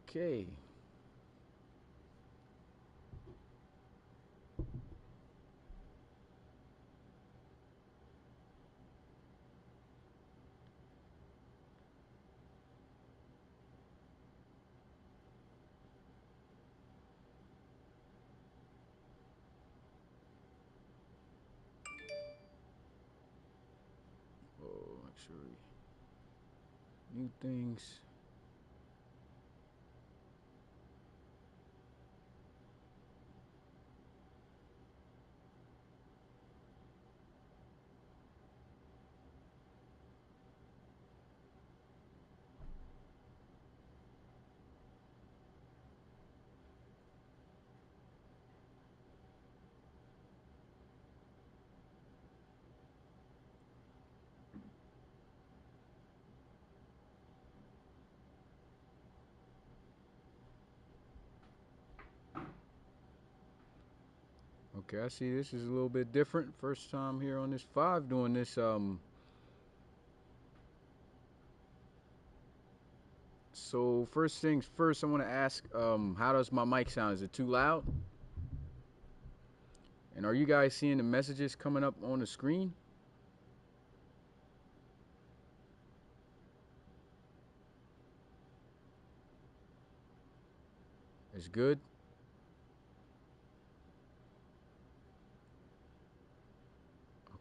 Okay. Oh, actually, new things. Okay, I see this is a little bit different. First time here on this 5 doing this. So first things first, I want to ask, how does my mic sound? Is it too loud? And are you guys seeing the messages coming up on the screen? It's good.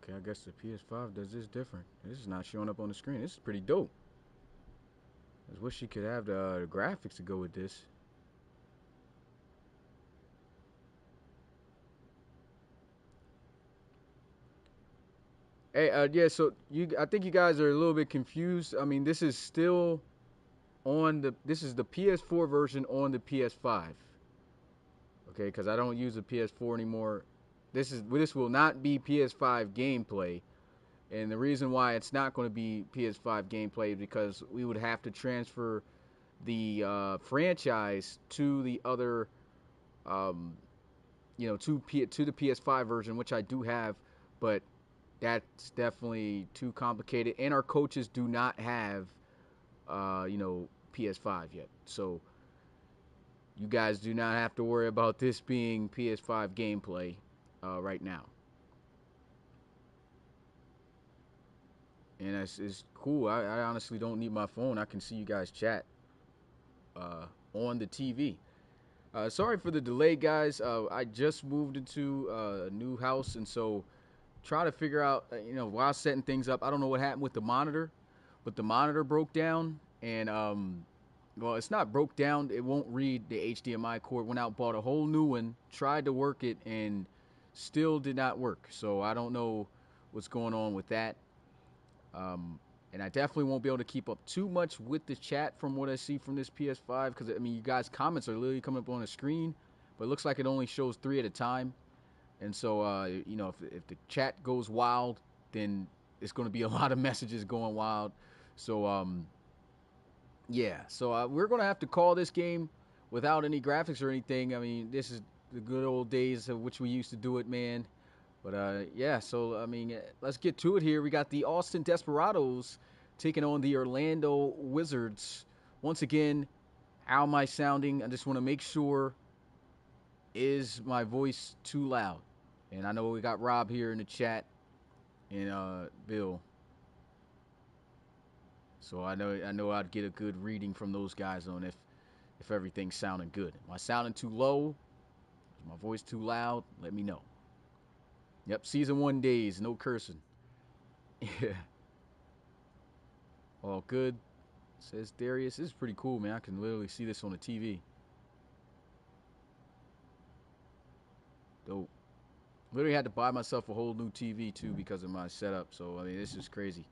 Okay, I guess the PS5 does this different. This is not showing up on the screen. This is pretty dope. I wish you could have the graphics to go with this. Hey, yeah. So I think you guys are a little bit confused. I mean, this is still on the. This is the PS4 version on the PS5. Okay, because I don't use the PS4 anymore. This will not be PS5 gameplay, and the reason why it's not going to be PS5 gameplay is because we would have to transfer the franchise to the other, um, to the PS5 version, which I do have, but that's definitely too complicated. And our coaches do not have, PS5 yet, so you guys do not have to worry about this being PS5 gameplay right now. And it's cool. I honestly don't need my phone. I can see you guys chat uh, on the TV. Sorry for the delay, guys. I just moved into a new house, and so trying to figure out, while setting things up, I don't know what happened with the monitor, but the monitor broke down, and well, it's not broke down. It won't read the HDMI cord. Went out, bought a whole new one, tried to work it, and still did not work. So I don't know what's going on with that. Um, and I definitely won't be able to keep up too much with the chat from what I see from this PS5 because I mean, you guys' comments are literally coming up on the screen, but it looks like it only shows 3 at a time. And so, if the chat goes wild, then it's going to be a lot of messages going wild. So, yeah. So we're going to have to call this game without any graphics or anything. I mean, this is the good old days of which we used to do it, man. But yeah, so I mean, let's get to it here. We got the Austin Desperados taking on the Orlando Wizards. Once again, how am I sounding? I just want to make sure, is my voice too loud? And I know we got Rob here in the chat and Bill. So I know I'd get a good reading from those guys on if everything's sounding good. Am I sounding too low? Is my voice too loud? Let me know. Yep, season 1 days, no cursing. Yeah. All good, says Darius. This is pretty cool, man. I can literally see this on the TV. Dope. Literally had to buy myself a whole new TV too because of my setup. So I mean, this is crazy.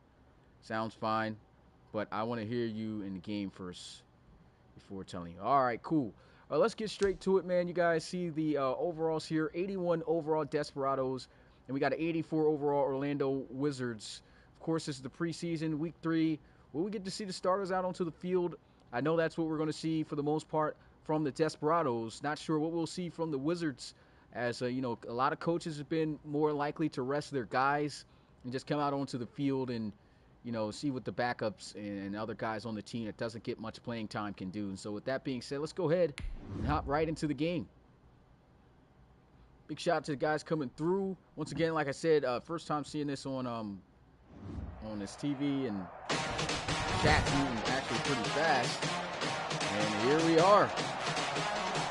Sounds fine, but I want to hear you in the game first before telling you. All right, cool. Let's get straight to it, man. You guys see the overalls here: 81 overall Desperados, and we got an 84 overall Orlando Wizards. Of course, this is the preseason, week 3. Will we get to see the starters out onto the field? I know that's what we're going to see for the most part from the Desperados. Not sure what we'll see from the Wizards, as a lot of coaches have been more likely to rest their guys and just come out onto the field and see what the backups and other guys on the team that doesn't get much playing time can do. And so with that being said, let's go ahead and hop right into the game. Big shout out to the guys coming through. Once again, like I said, first time seeing this on this TV, and chat moving actually pretty fast. And here we are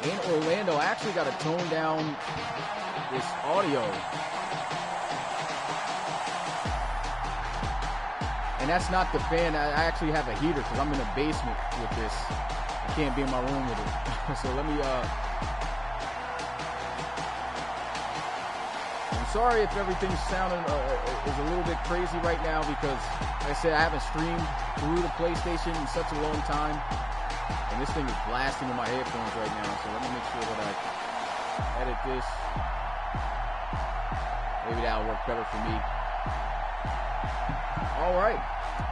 in Orlando. I actually got to tone down this audio. And that's not the fan. I actually have a heater because I'm in a basement with this. I can't be in my room with it. So let me, I'm sorry if everything's sounding is a little bit crazy right now because, like I said, I haven't streamed through the PlayStation in such a long time. And this thing is blasting in my headphones right now. So let me make sure that I edit this. Maybe that'll work better for me. All right.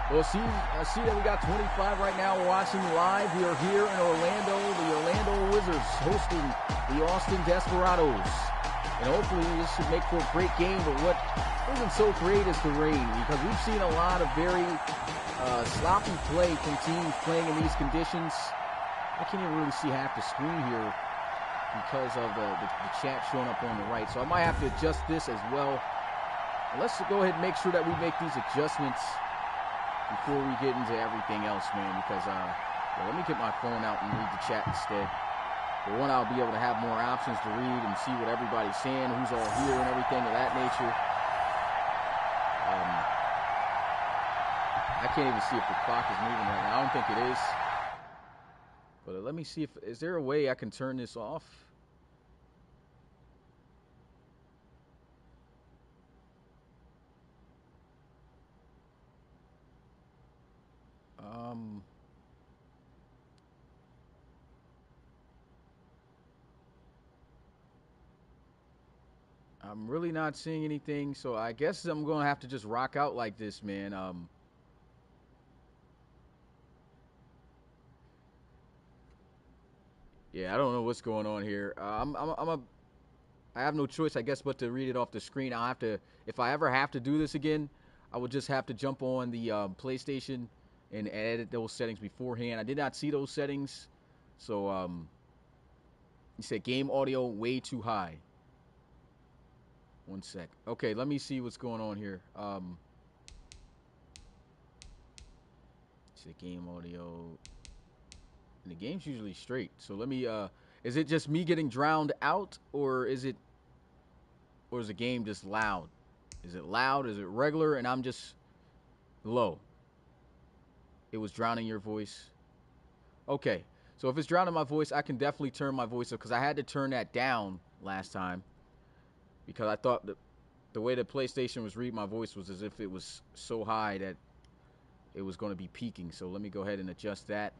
Well, I see that we got 25 right now. We're watching live. We are here in Orlando. The Orlando Wizards hosting the Austin Desperados. And hopefully this should make for a great game. But what isn't so great is the rain, because we've seen a lot of very sloppy play from teams playing in these conditions. I can't even really see half the screen here because of the chat showing up on the right. So I might have to adjust this as well. Let's go ahead and make sure that we make these adjustments before we get into everything else, man, because well, let me get my phone out and read the chat instead. For one, I'll be able to have more options to read and see what everybody's saying, who's all here and everything of that nature. I can't even see if the clock is moving right now. I don't think it is. But let me see is there a way I can turn this off? I'm really not seeing anything, so I guess I'm going to have to just rock out like this, man. Yeah, I don't know what's going on here. I have no choice, I guess, but to read it off the screen. I'll have to, if I ever have to do this again, I would just have to jump on the PlayStation and edit those settings beforehand. I did not see those settings, so you said game audio way too high. One sec. Okay, let me see what's going on here. It's a game audio. And the game's usually straight. So let me, is it just me getting drowned out, or is the game just loud? Is it loud? Is it regular? And I'm just low. It was drowning your voice. Okay. So if it's drowning my voice, I can definitely turn my voice up, because I had to turn that down last time. Because I thought the way the PlayStation was reading my voice was as if it was so high that it was going to be peaking. So let me go ahead and adjust that.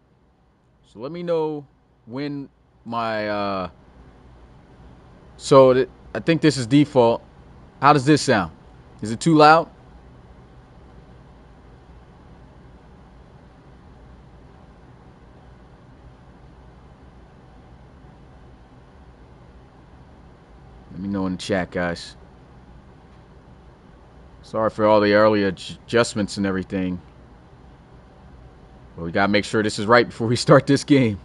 So let me know when my I think this is default. How does this sound? Is it too loud? Let me know in the chat, guys. Sorry for all the early adjustments and everything. But we got to make sure this is right before we start this game.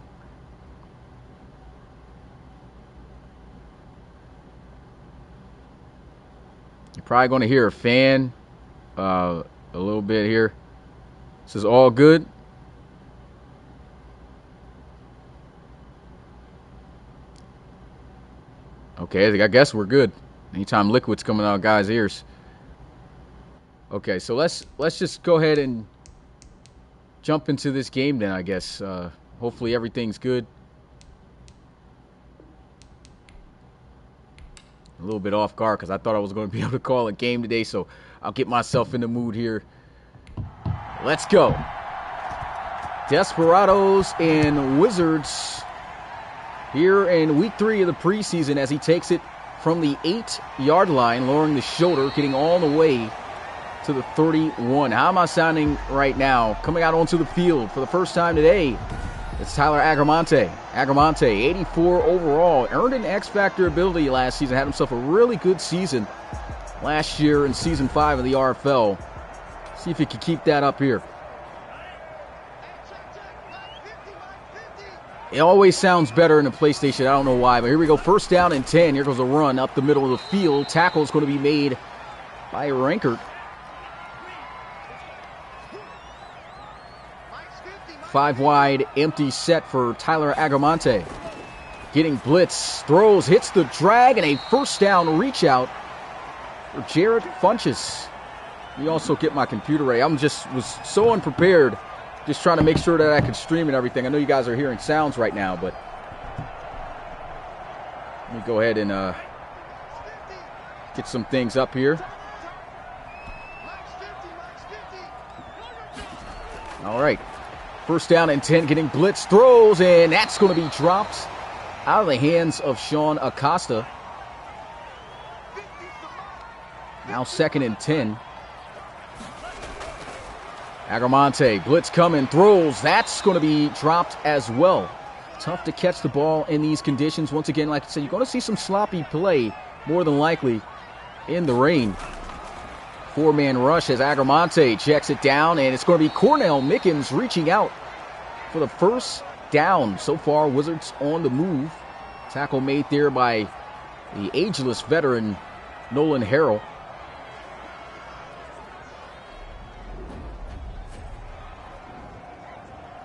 You're probably going to hear a fan a little bit here. This is all good. Okay, I guess we're good. Anytime liquid's coming out of guys' ears. Okay, so let's just go ahead and jump into this game then, I guess. Hopefully everything's good. A little bit off guard because I thought I was going to be able to call a game today, so I'll get myself in the mood here. Let's go. Desperados and Wizards here in week 3 of the preseason as he takes it from the 8-yard line, lowering the shoulder, getting all the way to the 31. How am I sounding right now? Coming out onto the field for the first time today, it's Tyler Agramonte. Agramonte, 84 overall, earned an X-Factor ability last season, had himself a really good season last year in Season 5 of the RFL. See if he can keep that up here. It always sounds better in the PlayStation. I don't know why, but here we go. First down and 10. Here goes a run up the middle of the field. Tackle is going to be made by Rankert. 5 wide, empty set for Tyler Agramonte. Getting blitz, throws, hits the drag, and a first down reach out for Jared Funches. You also get my computer ready. Was so unprepared, just trying to make sure that I could stream and everything. I know you guys are hearing sounds right now, but let me go ahead and get some things up here. All right. First down and 10, getting blitz, throws, and that's going to be dropped out of the hands of Sean Acosta. Now 2nd and 10. Agramonte, blitz coming, throws. That's going to be dropped as well. Tough to catch the ball in these conditions. Once again, like I said, you're going to see some sloppy play, more than likely, in the rain. 4-man rush as Agramonte checks it down, and it's going to be Cornell Mickens reaching out for the first down. So far, Wizards on the move. Tackle made there by the ageless veteran Nolan Harrell.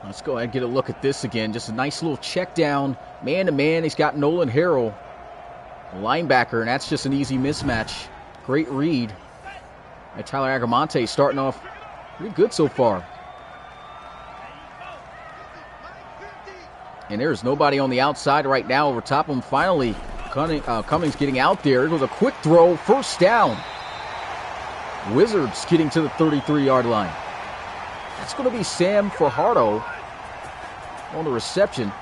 Let's go ahead and get a look at this again. Just a nice little check down. Man-to-man, he's got Nolan Harrell, a linebacker, and that's just an easy mismatch. Great read. And Tyler Agramonte starting off pretty good so far. And there's nobody on the outside right now over top of him. Finally, Cummings getting out there. It goes a quick throw, first down. Wizards getting to the 33-yard line. That's going to be Sam Fajardo on the reception.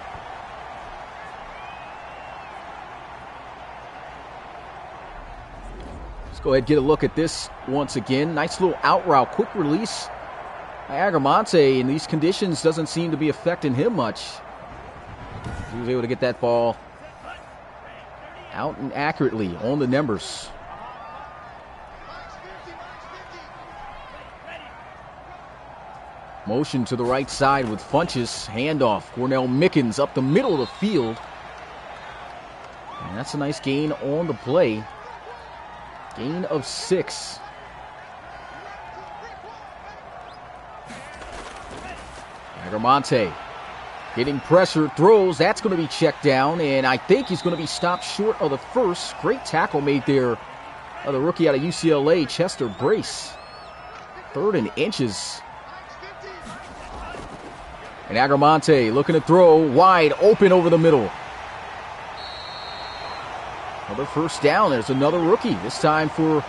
Let's go ahead and get a look at this once again. Nice little out route, quick release. Agramonte in these conditions doesn't seem to be affecting him much. He was able to get that ball out and accurately on the numbers. Motion to the right side with Funches. Handoff. Cornell Mickens up the middle of the field. And that's a nice gain on the play. Gain of 6. Agramonte getting pressure, throws. That's going to be checked down, and I think he's going to be stopped short of the first. Great tackle made there by the rookie out of UCLA, Chester Brace. 3rd and inches. And Agramonte looking to throw wide open over the middle. Another first down. There's another rookie, this time for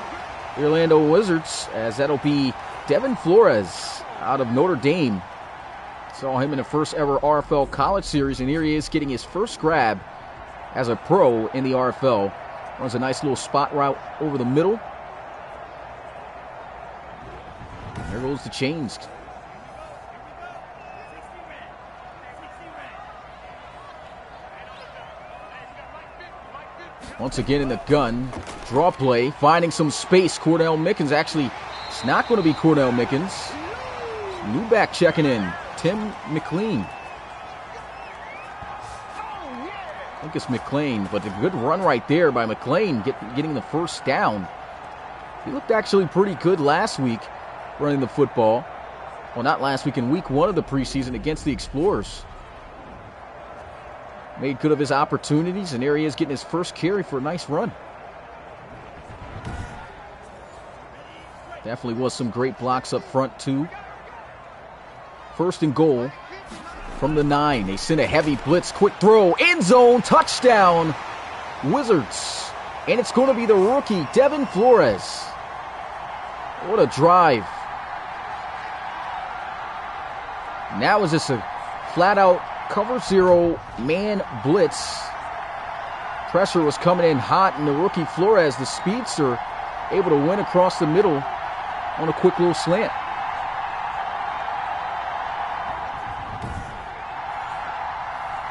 the Orlando Wizards, as that'll be Devin Flores out of Notre Dame. Saw him in the first ever RFL College Series, and here he is getting his first grab as a pro in the RFL. Runs a nice little spot route over the middle. There goes the chains. Once again in the gun, draw play, finding some space. Cornell Mickens, actually, it's not going to be Cornell Mickens. New back checking in, Tim McLean. I think it's McLean, but a good run right there by McLean, getting the first down. He looked actually pretty good last week running the football. Well, not last week, in week 1 of the preseason against the Explorers. Made good of his opportunities, and there he is getting his first carry for a nice run. Definitely was some great blocks up front, too. 1st and goal from the 9. They send a heavy blitz, quick throw, end zone, touchdown, Wizards. And it's going to be the rookie, Devin Flores. What a drive. Now is this a flat-out cover 0 man blitz. Pressure was coming in hot, and the rookie Flores, the speedster, able to win across the middle on a quick little slant.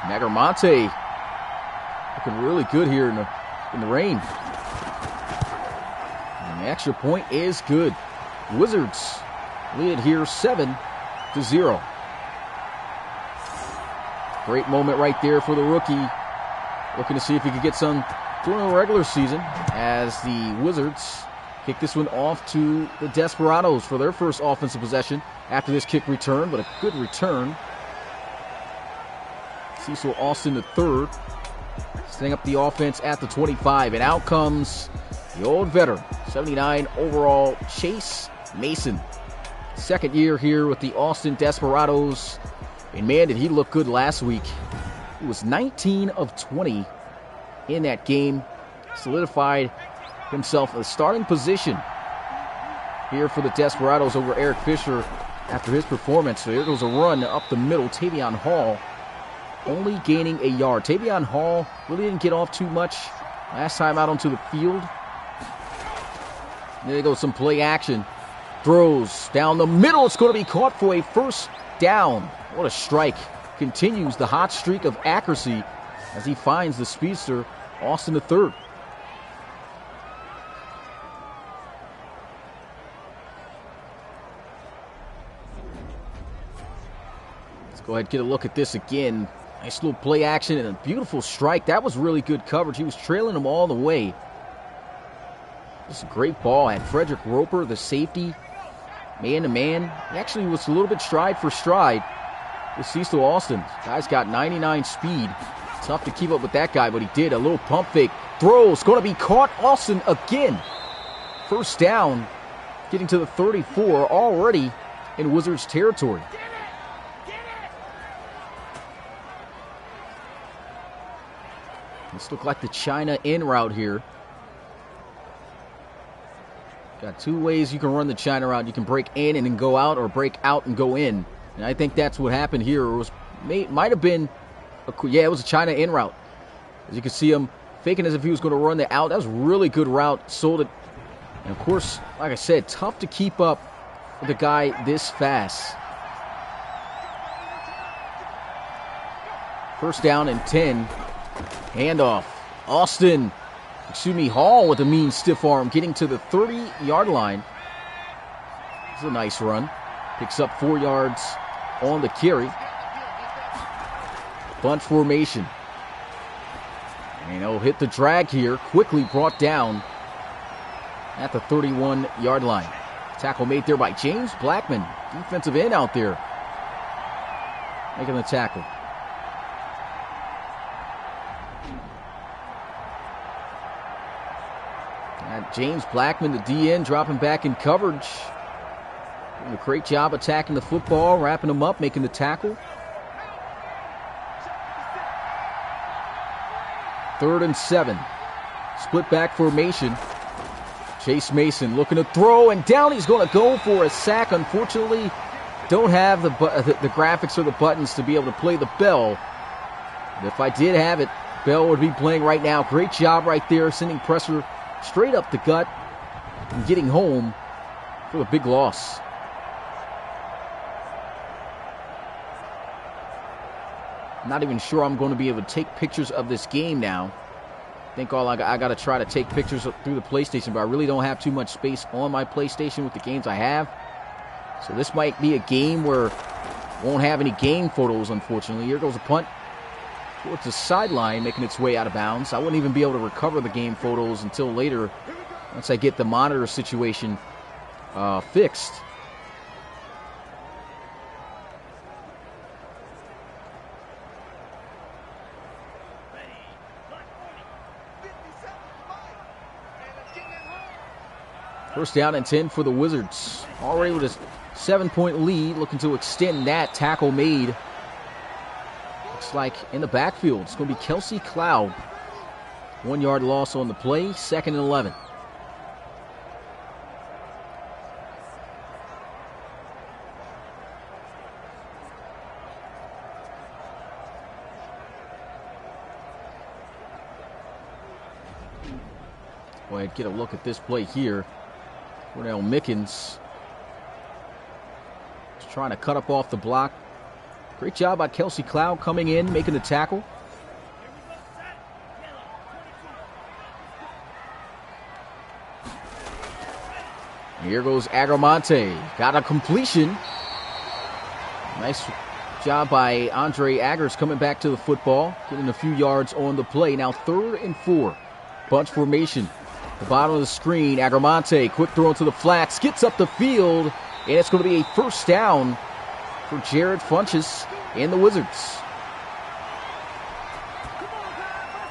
Agramonte looking really good here in the rain. And the extra point is good. Wizards Lead here 7-0. Great moment right there for the rookie. Looking to see if he could get some during the regular season as the Wizards kick this one off to the Desperados for their first offensive possession after this kick return, but a good return. Cecil Austin III setting up the offense at the 25, and out comes the old veteran, 79 overall Chase Mason. Second year here with the Austin Desperados, and man, did he look good last week. He was 19 of 20 in that game, solidified himself a starting position here for the Desperados over Eric Fisher after his performance. So here goes a run up the middle. Tavion Hall only gaining a yard. Tavion Hall really didn't get off too much last time out onto the field. There goes some play action. Throws down the middle. It's going to be caught for a first down. What a strike. Continues the hot streak of accuracy as he finds the speedster, Austin III. Let's go ahead and get a look at this again. Nice little play action and a beautiful strike. That was really good coverage. He was trailing him all the way. This is a great ball. Had Frederick Roper, the safety, man-to-man. He actually was a little bit stride for stride with Cecil Austin. Guy's got 99 speed. Tough to keep up with that guy, but he did. A little pump fake. Throws. Going to be caught. Austin again. First down. Getting to the 34. Already in Wizards territory. This looked like the China in route here. Got two ways you can run the China route. You can break in and then go out, or break out and go in. And I think that's what happened here. It might have been, it was a China in route. As you can see him faking as if he was going to run the out. That was a really good route. Sold it. And of course, like I said, tough to keep up with a guy this fast. First down and 10. Handoff. Hall with a mean stiff arm, getting to the 30-yard line. It's a nice run. Picks up 4 yards on the carry. Bunch formation. And he'll hit the drag here. Quickly brought down at the 31-yard line. Tackle made there by James Blackman. Defensive end out there making the tackle. James Blackman, the DN, dropping back in coverage. Doing a great job attacking the football, wrapping him up, making the tackle. 3rd and 7. Split back formation. Chase Mason looking to throw, and down he's going to go for a sack. Unfortunately, don't have the graphics or the buttons to be able to play the bell. But if I did have it, Bell would be playing right now. Great job right there, sending pressure straight up the gut and getting home for the big loss. Not even sure I'm going to be able to take pictures of this game now. I think I got to try to take pictures through the PlayStation, but I really don't have too much space on my PlayStation with the games I have. So this might be a game where I won't have any game photos, unfortunately. Here goes a punt towards the sideline, making its way out of bounds. I wouldn't even be able to recover the game photos until later, once I get the monitor situation fixed. First down and 10 for the Wizards. Already with a 7-point lead, looking to extend that. Tackle made. Looks like in the backfield, it's going to be Kelsey Cloud. 1 yard loss on the play, 2nd and 11. Go ahead, get a look at this play here. Cornell Mickens is trying to cut up off the block. Great job by Kelsey Cloud coming in, making the tackle. Here goes Agramonte. Got a completion. Nice job by Andre Aggers coming back to the football, getting a few yards on the play. Now 3rd and 4. Bunch formation. The bottom of the screen. Agramonte, quick throw into the flats, gets up the field, and it's going to be a first down for Jared Funchess and the Wizards.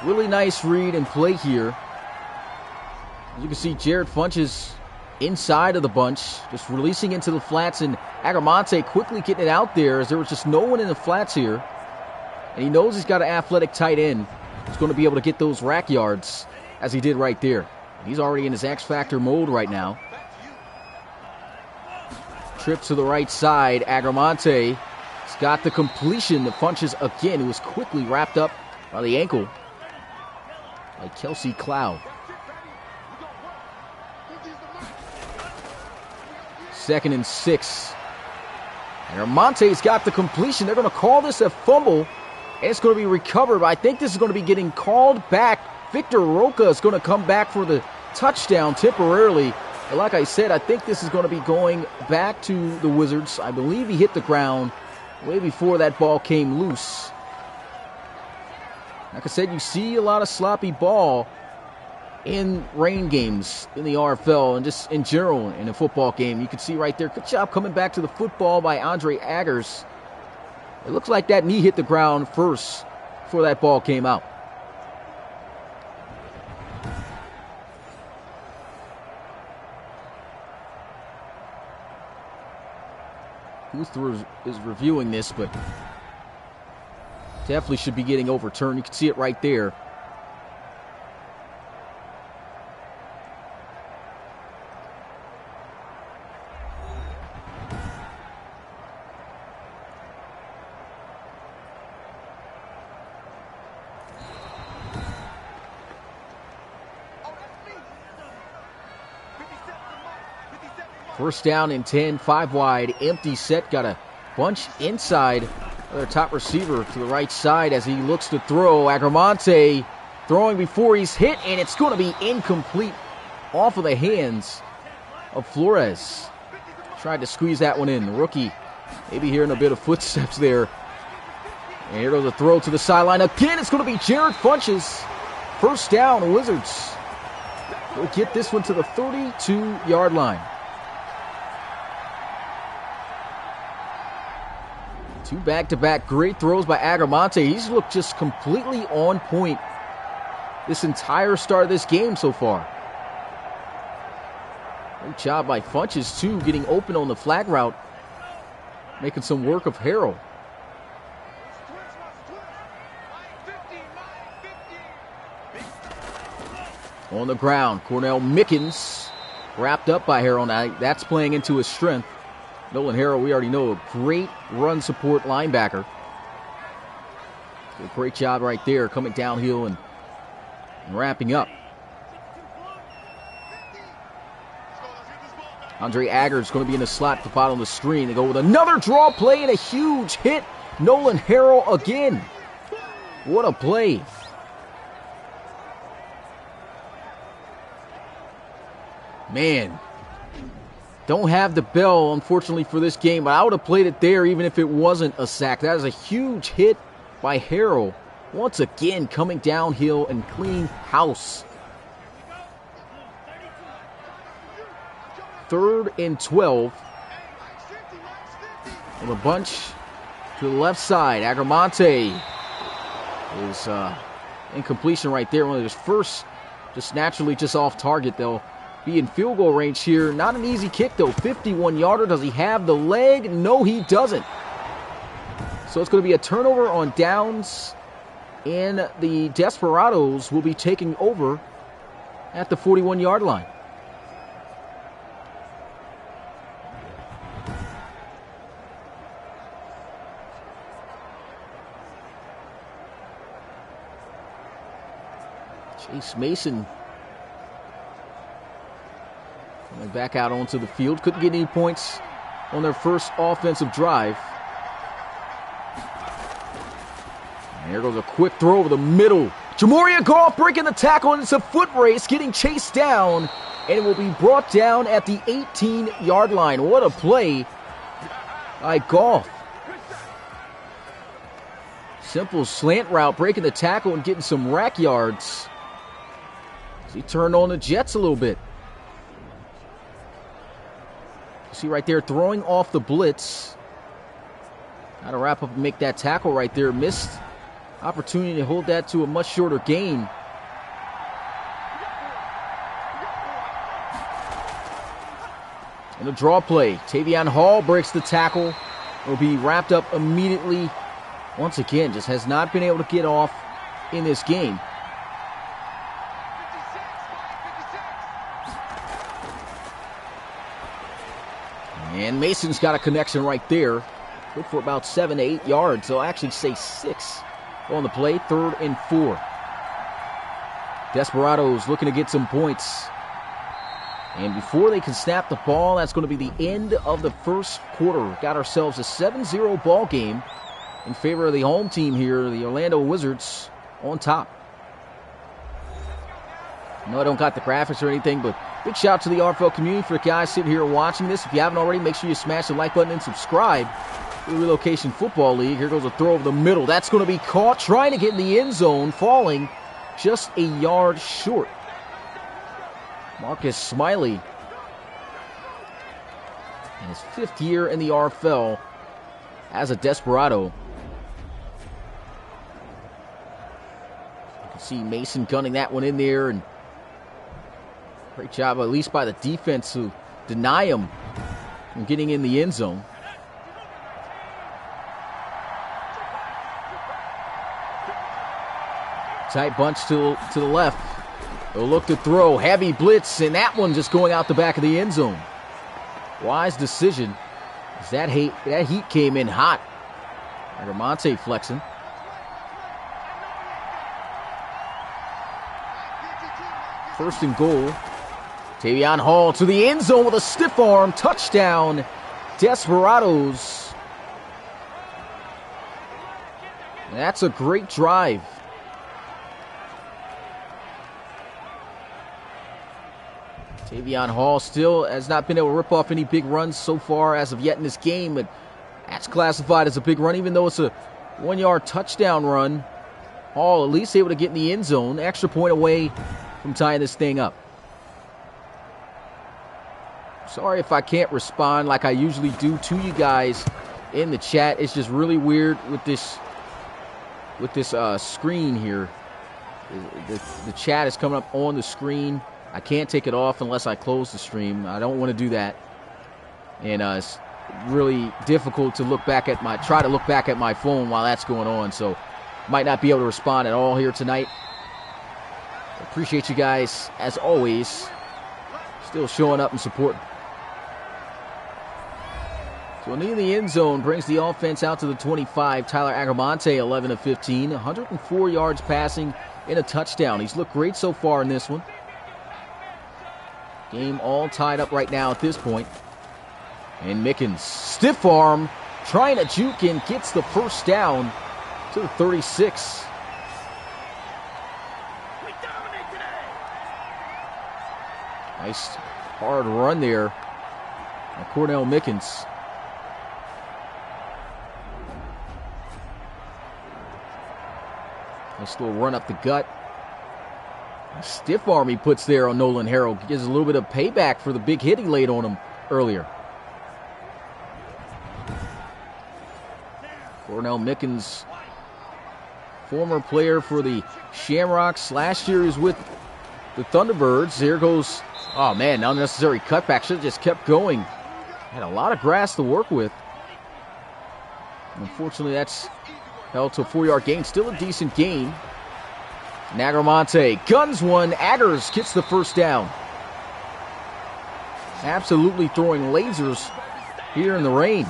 Really nice read and play here. As you can see, Jared Funchess inside of the bunch, just releasing into the flats, and Agramonte quickly getting it out there as there was just no one in the flats here. And he knows he's got an athletic tight end who's going to be able to get those rack yards as he did right there. He's already in his X-Factor mode right now. Trip to the right side. Agramonte has got the completion. The Funchess again, who was quickly wrapped up by the ankle by Kelsey Cloud. 2nd and 6. Agramonte's got the completion. They're going to call this a fumble, and it's going to be recovered. But I think this is going to be getting called back. Victor Roca is going to come back for the touchdown temporarily. And like I said, I think this is going to be going back to the Wizards. I believe he hit the ground way before that ball came loose. Like I said, you see a lot of sloppy ball in rain games in the RFL and just in general in a football game. You can see right there, good job coming back to the football by Andre Aggers. It looks like that knee hit the ground first before that ball came out. Luther is reviewing this, but definitely should be getting overturned. You can see it right there. First down and 10, 5 wide, empty set. Got a bunch inside their top receiver to the right side as he looks to throw. Agramonte throwing before he's hit, and it's going to be incomplete off of the hands of Flores. Tried to squeeze that one in. The rookie maybe hearing a bit of footsteps there. And here goes a throw to the sideline. Again, it's going to be Jared Funchess. First down, Wizards. We'll get this one to the 32-yard line. 2 back-to-back great throws by Agramonte. He's looked just completely on point this entire start of this game so far. Great job by Funchess, too, getting open on the flag route, making some work of Harrell. On the ground, Cornell Mickens wrapped up by Harrell. Now, that's playing into his strength. Nolan Harrell, we already know, a great run support linebacker. Did a great job right there, coming downhill and wrapping up. Andre Aggers going to be in the slot at the bottom of the screen. They go with another draw play and a huge hit. Nolan Harrell again. What a play. Man. Don't have the bell, unfortunately, for this game, but I would have played it there even if it wasn't a sack. That is a huge hit by Harrell. Once again, coming downhill and clean house. 3rd and 12. And a bunch to the left side. Agramonte is incompletion right there. One of his first, just naturally just off target, though. Be in field goal range here. Not an easy kick, though. 51-yarder. Does he have the leg? No, he doesn't. So it's going to be a turnover on downs, and the Desperados will be taking over at the 41-yard line. Chase Mason coming back out onto the field. Couldn't get any points on their first offensive drive. And here goes a quick throw over the middle. Jamoria Goff breaking the tackle, and it's a foot race, getting chased down and it will be brought down at the 18-yard line. What a play by Goff. Simple slant route, breaking the tackle and getting some rack yards. He turned on the Jets a little bit. You see right there, throwing off the blitz. Got to wrap up and make that tackle right there. Missed opportunity to hold that to a much shorter gain. And a draw play. Tavion Hall breaks the tackle. Will be wrapped up immediately. Once again, just has not been able to get off in this game. And Mason's got a connection right there. Good for about 7 to 8 yards. They'll actually say 6 on the play. 3rd and 4. Desperados looking to get some points. And before they can snap the ball, that's going to be the end of the first quarter. Got ourselves a 7-0 ball game in favor of the home team here, the Orlando Wizards, on top. No, I don't got the graphics or anything, but big shout out to the RFL community for the guys sitting here watching this. If you haven't already, make sure you smash the like button and subscribe to the Relocation Football League. Here goes a throw over the middle. That's going to be caught, trying to get in the end zone, falling just a yard short. Marcus Smiley, in his 5th year in the RFL as a Desperado. You can see Mason gunning that one in there, and great job, at least by the defense, to deny him from getting in the end zone. Tight bunch to the left. They'll look to throw. Heavy blitz, and that one just going out the back of the end zone. Wise decision, as that heat came in hot. Agramonte flexing. First and goal. Tavion Hall to the end zone with a stiff arm. Touchdown, Desperados. And that's a great drive. Tavion Hall still has not been able to rip off any big runs so far as of yet in this game, but that's classified as a big run, even though it's a 1-yard touchdown run. Hall at least able to get in the end zone, extra point away from tying this thing up. Sorry if I can't respond like I usually do to you guys in the chat. It's just really weird with this screen here. The chat is coming up on the screen. I can't take it off unless I close the stream. I don't want to do that. And it's really difficult to try to look back at my phone while that's going on. So might not be able to respond at all here tonight. Appreciate you guys, as always, still showing up and supporting. So in the end zone brings the offense out to the 25. Tyler Agramonte, 11 of 15, 104 yards passing and a touchdown. He's looked great so far in this one. Game all tied up right now at this point. And Mickens, stiff arm, trying to juke and gets the first down to the 36. Nice hard run there by Cornell Mickens. Nice little run up the gut. Stiff arm he puts there on Nolan Harrell. Gives a little bit of payback for the big hit he laid on him earlier. Cornell Mickens, former player for the Shamrocks. Last year he was with the Thunderbirds. Here goes, oh man, unnecessary cutback. Should have just kept going. Had a lot of grass to work with. Unfortunately, that's held to a 4-yard gain. Still a decent gain. Agramonte guns one. Aggers gets the first down. Absolutely throwing lasers here in the rain.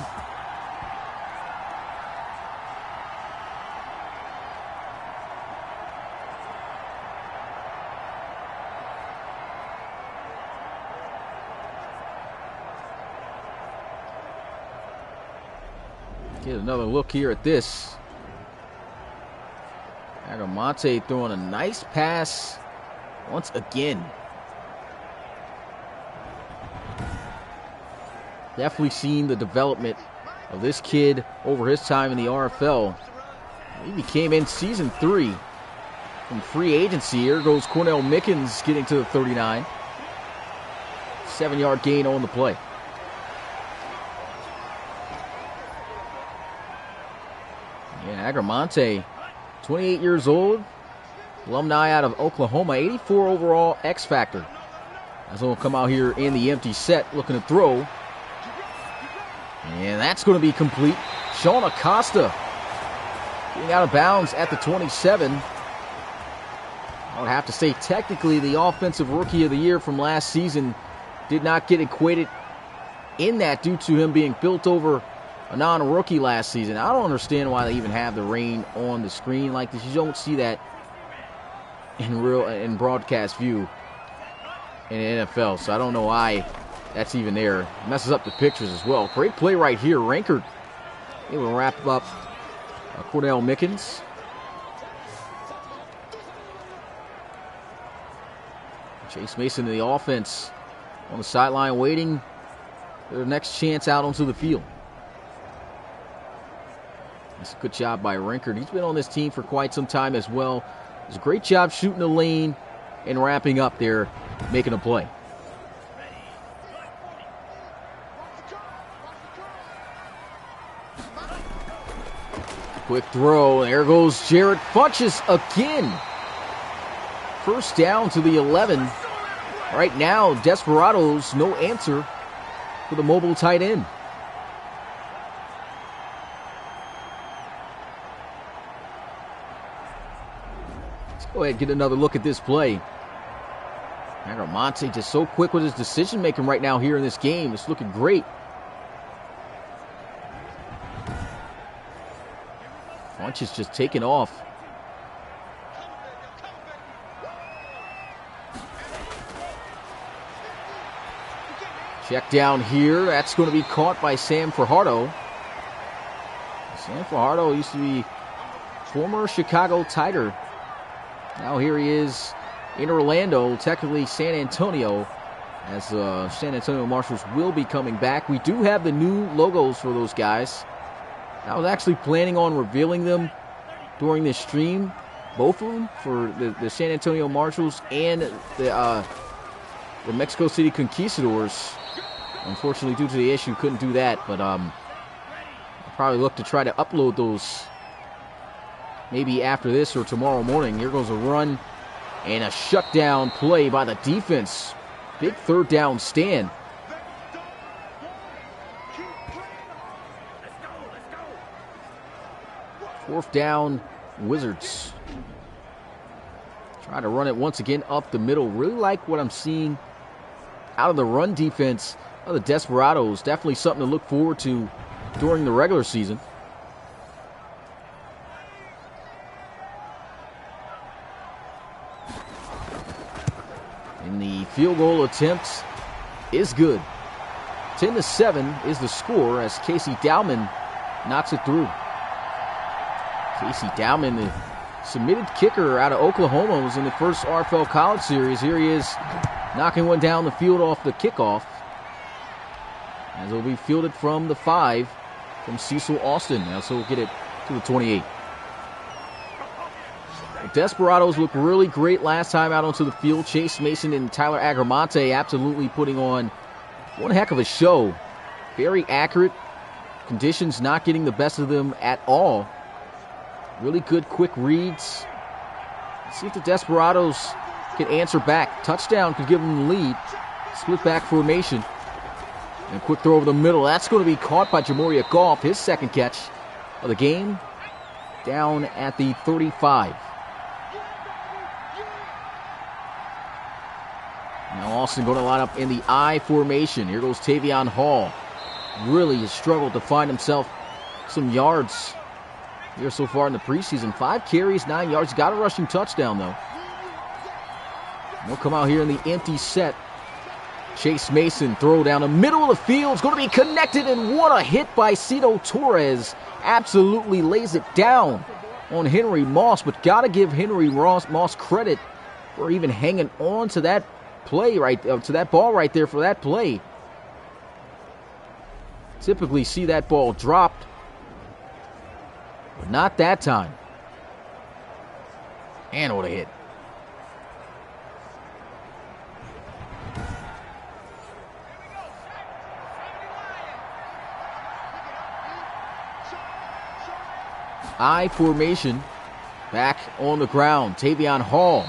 Get another look here at this. Agramonte throwing a nice pass once again. Definitely seen the development of this kid over his time in the RFL. He came in season 3 from free agency. Here goes Cornell Mickens getting to the 39. 7-yard gain on the play. Yeah, Agramonte, 28 years old, alumni out of Oklahoma, 84 overall X Factor. As he'll come out here in the empty set looking to throw. And that's going to be complete. Sean Acosta getting out of bounds at the 27. I would have to say technically the offensive rookie of the year from last season did not get equated in that due to him being built over a non-rookie last season. I don't understand why they even have the rain on the screen like this. You don't see that in broadcast view in the NFL, so I don't know why that's even there. It messes up the pictures as well. Great play right here. Rankard able to wrap up Cornell Mickens. Chase Mason in the offense on the sideline waiting for their next chance out onto the field. That's a good job by Rankard. He's been on this team for quite some time as well. Does a great job shooting the lane and wrapping up there, making a play. Quick throw. There goes Jared Funches again. First down to the 11. Right now, Desperados, no answer for the mobile tight end. Let's go ahead and get another look at this play. Agramonte just so quick with his decision making right now here in this game. It's looking great. Funches just taking off. Check down here. That's going to be caught by Sam Fajardo. Sam Fajardo used to be former Chicago Tiger. Now here he is in Orlando, technically San Antonio, as San Antonio Marshals will be coming back. We do have the new logos for those guys. I was actually planning on revealing them during this stream, both of them, for the San Antonio Marshals and the Mexico City Conquistadors. Unfortunately, due to the issue, couldn't do that, but I'll probably look to try to upload those maybe after this or tomorrow morning. Here goes a run and a shutdown play by the defense. Big third down stand. Fourth down, Wizards. Try to run it once again up the middle. Really like what I'm seeing out of the run defense of the Desperados. Definitely something to look forward to during the regular season. And the field goal attempt is good. 10-7 is the score as Casey Dowman knocks it through. Casey Dowman, the submitted kicker out of Oklahoma, was in the first RFL College Series. Here he is knocking one down the field off the kickoff, as it will be fielded from the 5 from Cecil Austin. Now, so we'll get it to the 28. The Desperados looked really great last time out onto the field. Chase Mason and Tyler Agramonte absolutely putting on one heck of a show. Very accurate. Conditions not getting the best of them at all. Really good quick reads. Let's see if the Desperados can answer back. Touchdown could give them the lead. Split back formation. And a quick throw over the middle. That's going to be caught by Jamoria Goff. His second catch of the game. Down at the 35. Now Austin going to line up in the I formation. Here goes Tavion Hall. Really has struggled to find himself some yards here so far in the preseason. 5 carries, 9 yards. Got a rushing touchdown, though. We'll come out here in the empty set. Chase Mason, throw down the middle of the field. It's going to be connected, and what a hit by Cito Torres. Absolutely lays it down on Henry Moss, but got to give Henry Moss credit for even hanging on to that play to that ball right there for that play. Typically see that ball dropped, but not that time. And what a hit. I formation. Back on the ground. Tavion Hall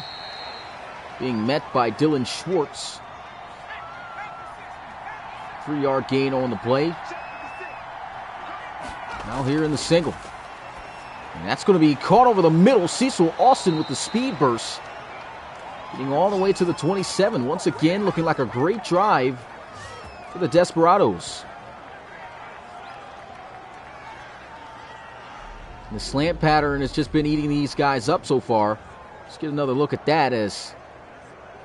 being met by Dylan Schwartz. 3-yard gain on the play. Now here in the single. And that's going to be caught over the middle. Cecil Austin with the speed burst. Getting all the way to the 27. Once again, looking like a great drive for the Desperados. The slant pattern has just been eating these guys up so far. Let's get another look at that as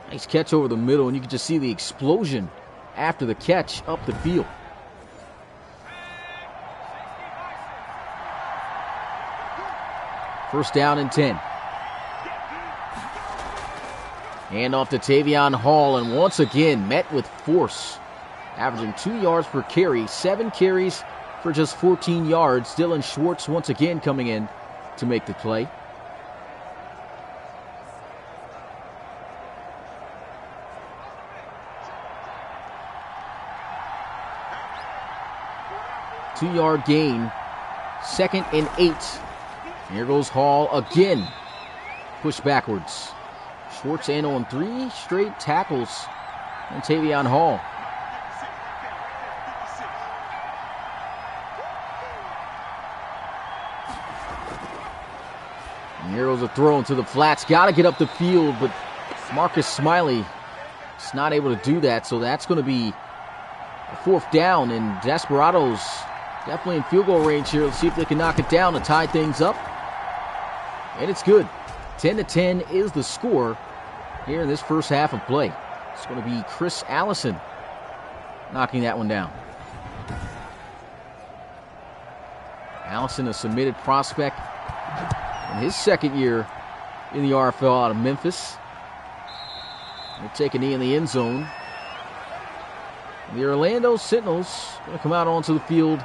nice catch over the middle, and you can just see the explosion after the catch up the field. First down and 10. Hand off to Tavion Hall, and once again met with force. Averaging 2 yards per carry, 7 carries for just 14 yards. Dylan Schwartz once again coming in to make the play. Two-yard gain. 2nd and 8. Here goes Hall again. Push backwards. Schwartz in on 3 straight tackles on Tavion Hall. And here goes a throw into the flats. Got to get up the field, but Marcus Smiley is not able to do that. So that's going to be a 4th down. And Desperados definitely in field goal range here. Let's see if they can knock it down to tie things up. And it's good. 10-10 is the score here in this first half of play. It's going to be Chris Allison knocking that one down. Allison, a submitted prospect in his 2nd year in the RFL out of Memphis. He'll take a knee in the end zone. The Orlando Sentinels going to come out onto the field.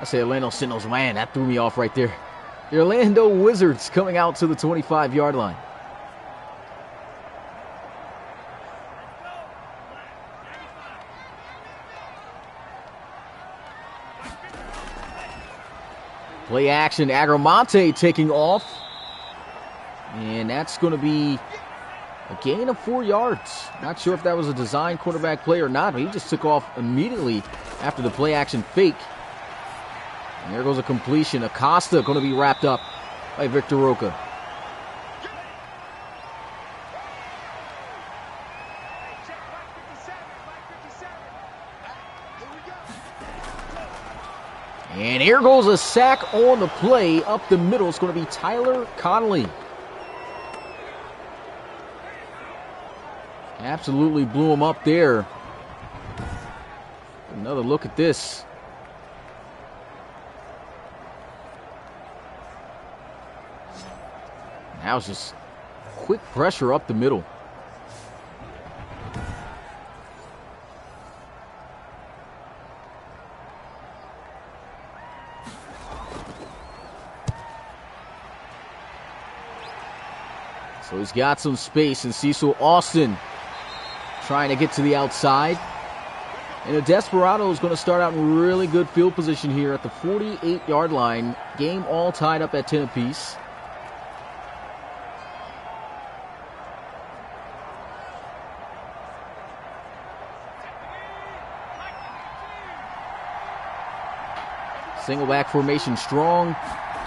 I say Orlando Sentinels, man, that threw me off right there. The Orlando Wizards coming out to the 25-yard line. Play action, Agramonte taking off. And that's going to be a gain of 4 yards. Not sure if that was a design quarterback play or not, but he just took off immediately after the play action fake. And there goes a completion. Acosta going to be wrapped up by Victor Roca. And here goes a sack on the play up the middle. It's going to be Tyler Connolly. Absolutely blew him up there. Another look at this. Now it's just quick pressure up the middle. So he's got some space, and Cecil Austin trying to get to the outside. And the Desperados is going to start out in really good field position here at the 48-yard line. Game all tied up at 10 apiece. Single back formation strong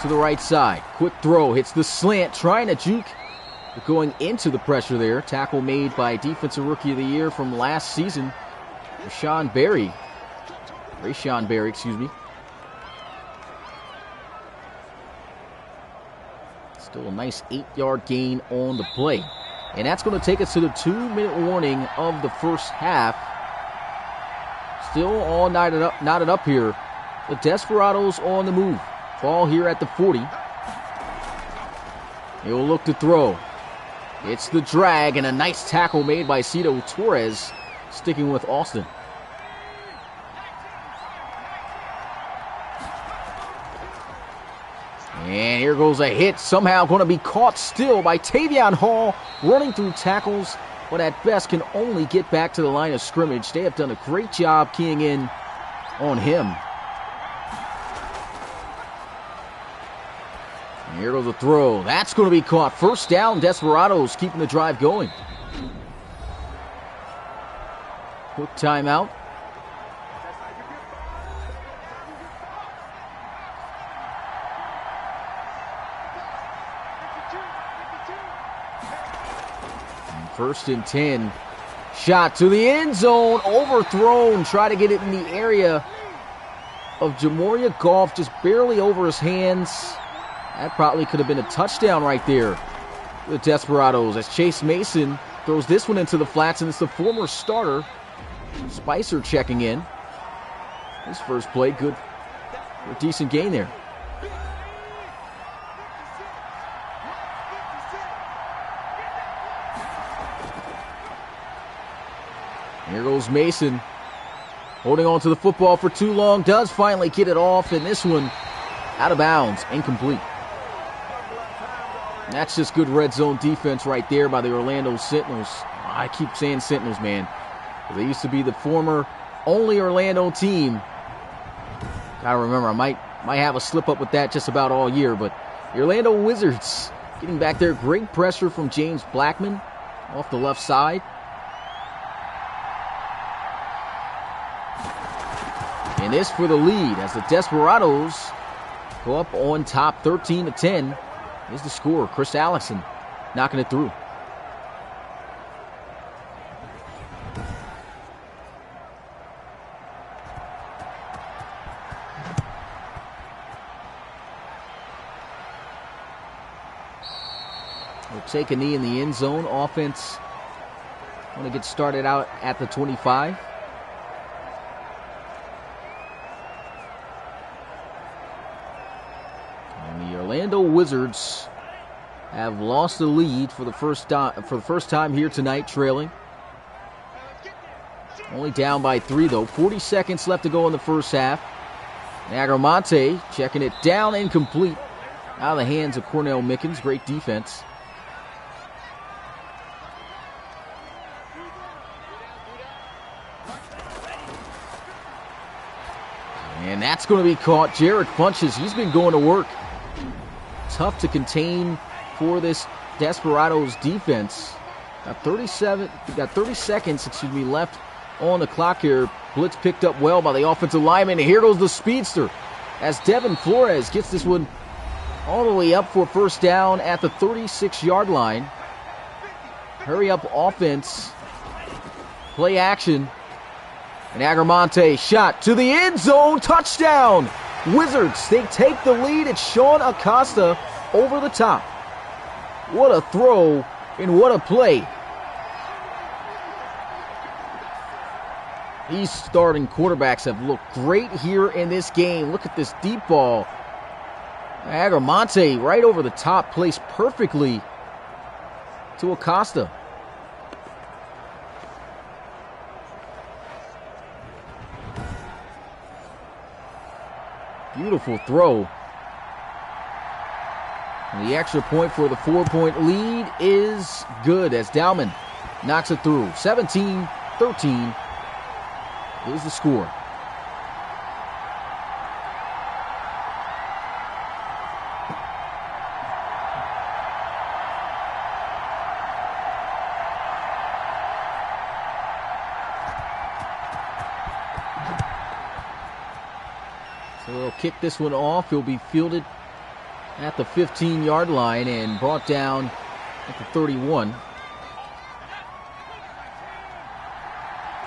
to the right side. Quick throw, hits the slant, trying to juke. But going into the pressure there. Tackle made by Defensive Rookie of the Year from last season, Rayshon Berry, excuse me. Still a nice 8-yard gain on the play. And that's going to take us to the 2-minute warning of the first half. Still all knotted up here. The Desperados on the move. Ball here at the 40. He'll look to throw. It's the drag, and a nice tackle made by Cito Torres, sticking with Austin. And here goes a hit, somehow going to be caught still by Tavion Hall, running through tackles, but at best can only get back to the line of scrimmage. They have done a great job keying in on him. And here goes a throw. That's going to be caught. First down, Desperados keeping the drive going. Quick timeout. First and 10. Shot to the end zone. Overthrown. Try to get it in the area of Jamoria Goff. Just barely over his hands. That probably could have been a touchdown right there. The Desperados as Chase Mason throws this one into the flats. And it's the former starter, Spicer, checking in. His first play. Good. A decent gain there. Here goes Mason, holding on to the football for too long, does finally get it off, and this one out of bounds, incomplete. And that's just good red zone defense right there by the Orlando Sentinels. I keep saying Sentinels, man. They used to be the former only Orlando team. Gotta remember, I might have a slip up with that just about all year, but the Orlando Wizards getting back there. Great pressure from James Blackman off the left side. And this for the lead as the Desperados go up on top 13-10. Here's the score. Chris Allison knocking it through. We'll take a knee in the end zone. Offense want to get started out at the 25. Orlando Wizards have lost the lead for the first time here tonight, trailing. Only down by 3, though. 40 seconds left to go in the first half. Agramonte checking it down, incomplete. Out of the hands of Cornell Mickens. Great defense. And that's going to be caught. Jared Funches, he's been going to work. Tough to contain for this Desperados defense. Got 30 seconds, left on the clock here. Blitz picked up well by the offensive lineman. And here goes the speedster as Devin Flores gets this one all the way up for first down at the 36-yard line. Hurry up offense. Play action. And Agramonte shot to the end zone. Touchdown! Wizards, they take the lead. It's Sean Acosta over the top. What a throw and what a play. These starting quarterbacks have looked great here in this game. Look at this deep ball. Agramonte right over the top, placed perfectly to Acosta. Beautiful throw. And the extra point for the 4-point lead is good as Dowman knocks it through. 17-13 is the score. So they'll kick this one off. He'll be fielded at the 15-yard line and brought down at the 31.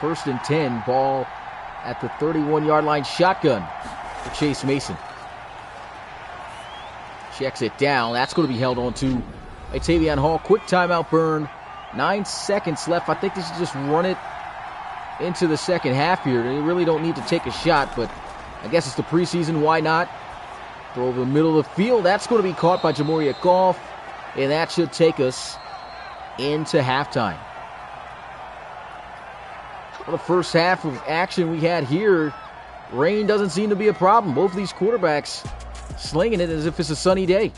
First and 10, ball at the 31-yard line. Shotgun for Chase Mason. Checks it down. That's going to be held on to by Tavion Hall. Quick timeout burn. 9 seconds left. I think they should just run it into the second half here. They really don't need to take a shot, but I guess it's the preseason. Why not? Throw over the middle of the field. That's going to be caught by Jamoria Goff, and that should take us into halftime. Well, the first half of action we had here, rain doesn't seem to be a problem. Both of these quarterbacks slinging it as if it's a sunny day.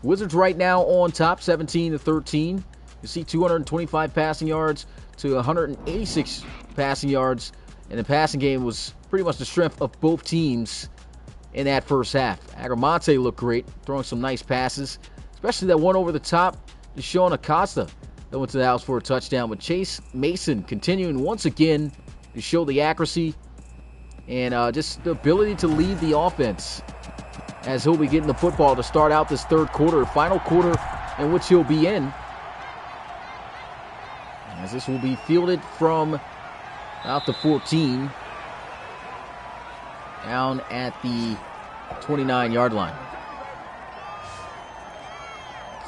Wizards right now on top, 17-13. You see 225 passing yards to 186 passing yards. And the passing game was pretty much the strength of both teams in that first half. Agramonte looked great, throwing some nice passes, especially that one over the top to Sean Acosta that went to the house for a touchdown. But Chase Mason continuing once again to show the accuracy and just the ability to lead the offense, as he'll be getting the football to start out this third quarter, final quarter in which he'll be in. As this will be fielded from out the 14 down at the 29-yard line.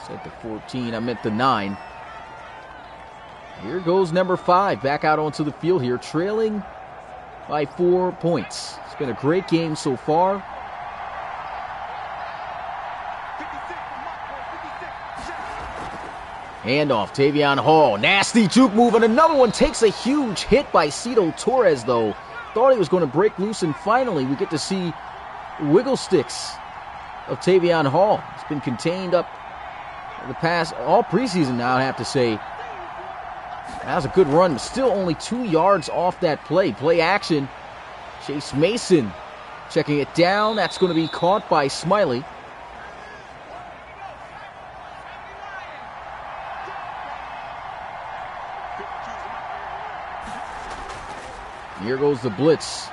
Said the 14, I meant the 9. Here goes number 5 back out onto the field here, trailing by 4 points. It's been a great game so far. Handoff, Tavion Hall. Nasty juke move, and another one takes a huge hit by Cito Torres, though. Thought he was going to break loose, and finally we get to see wiggle sticks of Tavion Hall. It's been contained up the past, all preseason now, I have to say. That was a good run, but still only 2 yards off that play. Play action. Chase Mason checking it down. That's going to be caught by Smiley. Here goes the blitz.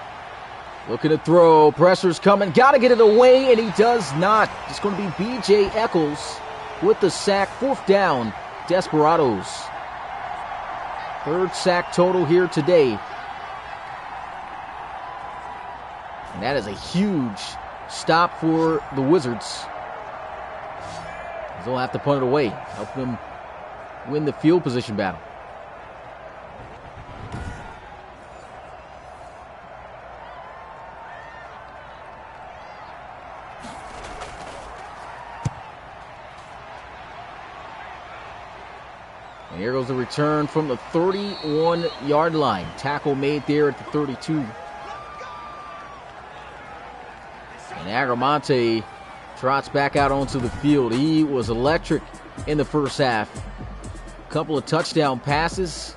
Looking to throw. Pressure's coming. Got to get it away, and he does not. It's going to be B.J. Eccles with the sack. 4th down, Desperados. 3rd sack total here today. And that is a huge stop for the Wizards. They'll have to punt it away. Help them win the field position battle. And here goes the return from the 31-yard line. Tackle made there at the 32. And Agramonte trots back out onto the field. He was electric in the first half. A couple of touchdown passes.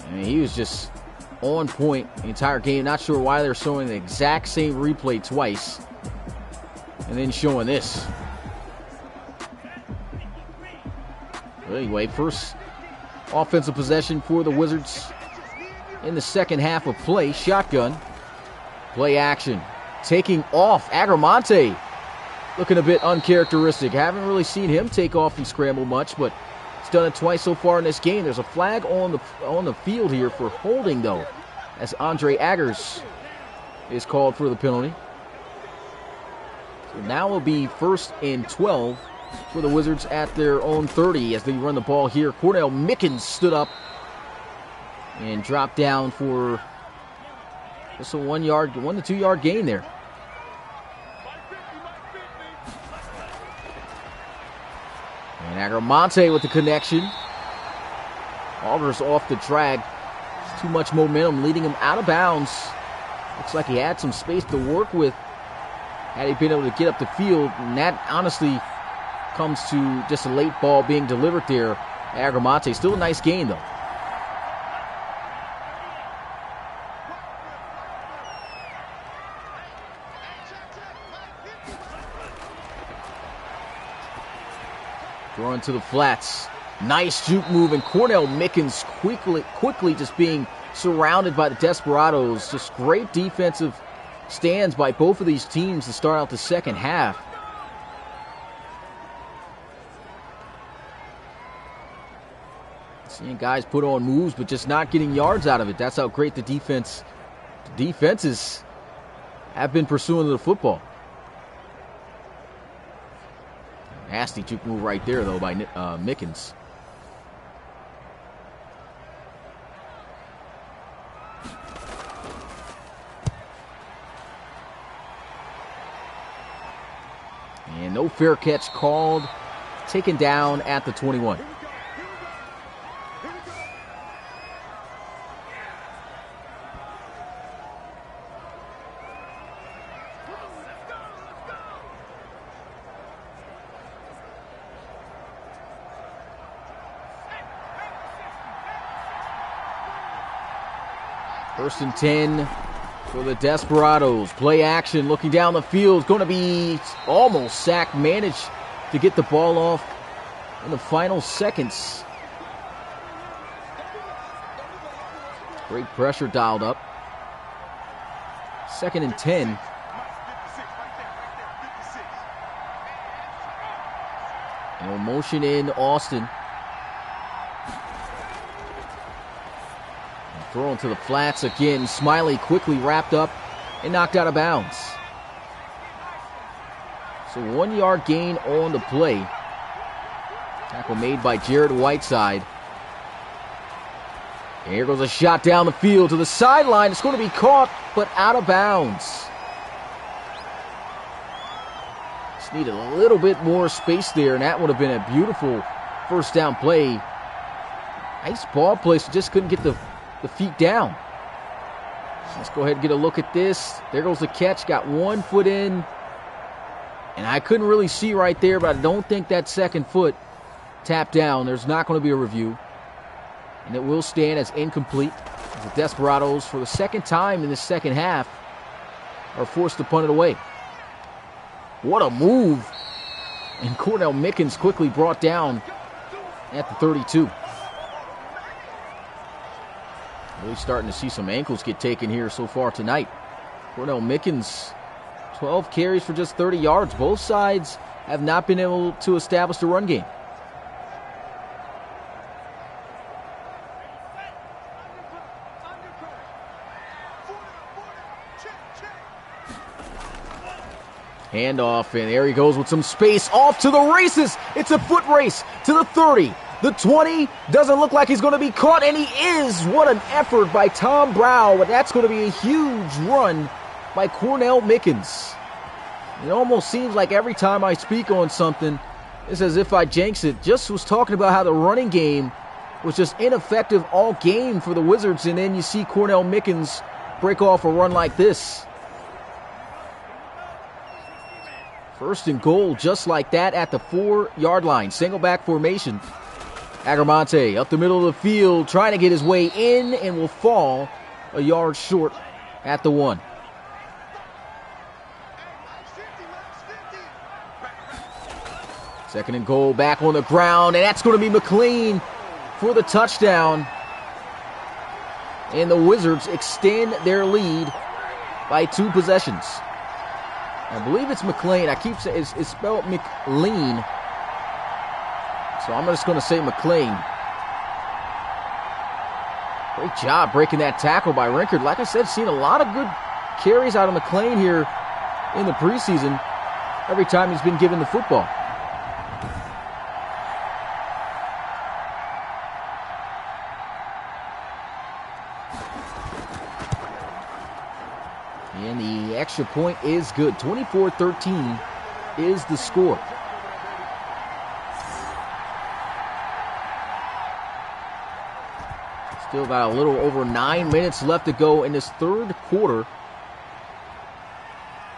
And he was just on point the entire game. Not sure why they're showing the exact same replay twice. And then showing this. Anyway, first offensive possession for the Wizards in the second half of play. Shotgun. Play action. Taking off. Agramonte looking a bit uncharacteristic. Haven't really seen him take off and scramble much, but he's done it twice so far in this game. There's a flag on the field here for holding, though, as Andre Aggers is called for the penalty. So now will be 1st and 12 for the Wizards at their own 30 as they run the ball here. Cornell Mickens stood up and dropped down for just a 1 to 2 yard gain there. And Agramonte with the connection. Augers off the drag. It's too much momentum leading him out of bounds. Looks like he had some space to work with had he been able to get up the field, and that honestly comes to just a late ball being delivered there. Agramonte, still a nice gain though. Throwing to the flats. Nice juke move, and Cornell Mickens quickly just being surrounded by the Desperados. Just great defensive stands by both of these teams to start out the second half. Seeing guys put on moves, but just not getting yards out of it. That's how great the defenses have been pursuing the football. Nasty juke move right there, though, by Mickens. And no fair catch called. Taken down at the 21. First and 10 for the Desperados. Play action, looking down the field. Going to be almost sacked. Managed to get the ball off in the final seconds. Great pressure dialed up. Second and 10. And we'll motion in Austin. And thrown to the flats again. Smiley quickly wrapped up and knocked out of bounds. So 1 yard gain on the play. Tackle made by Jared Whiteside. And here goes a shot down the field to the sideline. It's going to be caught, but out of bounds. Just needed a little bit more space there, and that would have been a beautiful first down play. Nice ball placement, just couldn't get the feet down. Let's go ahead and get a look at this. There goes the catch, got 1 foot in. And I couldn't really see right there, but I don't think that second foot tapped down. There's not going to be a review. And it will stand as incomplete. The Desperados, for the second time in the second half, are forced to punt it away. What a move. And Cornell Mickens quickly brought down at the 32. Really starting to see some ankles get taken here so far tonight. Cornell Mickens, 12 carries for just 30 yards. Both sides have not been able to establish the run game. Handoff, and there he goes with some space. Off to the races. It's a foot race to the 30. The 20 doesn't look like he's going to be caught, and he is. What an effort by Tom Brow, but that's going to be a huge run by Cornell Mickens. It almost seems like every time I speak on something, it's as if I jinx it. Just was talking about how the running game was just ineffective all game for the Wizards, and then you see Cornell Mickens break off a run like this. First and goal just like that at the 4-yard line. Single back formation. Agramonte up the middle of the field, trying to get his way in, and will fall a yard short at the 1. Second and goal, back on the ground, and that's going to be McLean for the touchdown. And the Wizards extend their lead by 2 possessions. I believe it's McLean. I keep saying it's spelled McLean. So I'm just going to say McLean. Great job breaking that tackle by Rinkard. Like I said, seen a lot of good carries out of McLean here in the preseason every time he's been given the football. And the extra point is good. 24-13 is the score. Still got a little over 9 minutes left to go in this third quarter.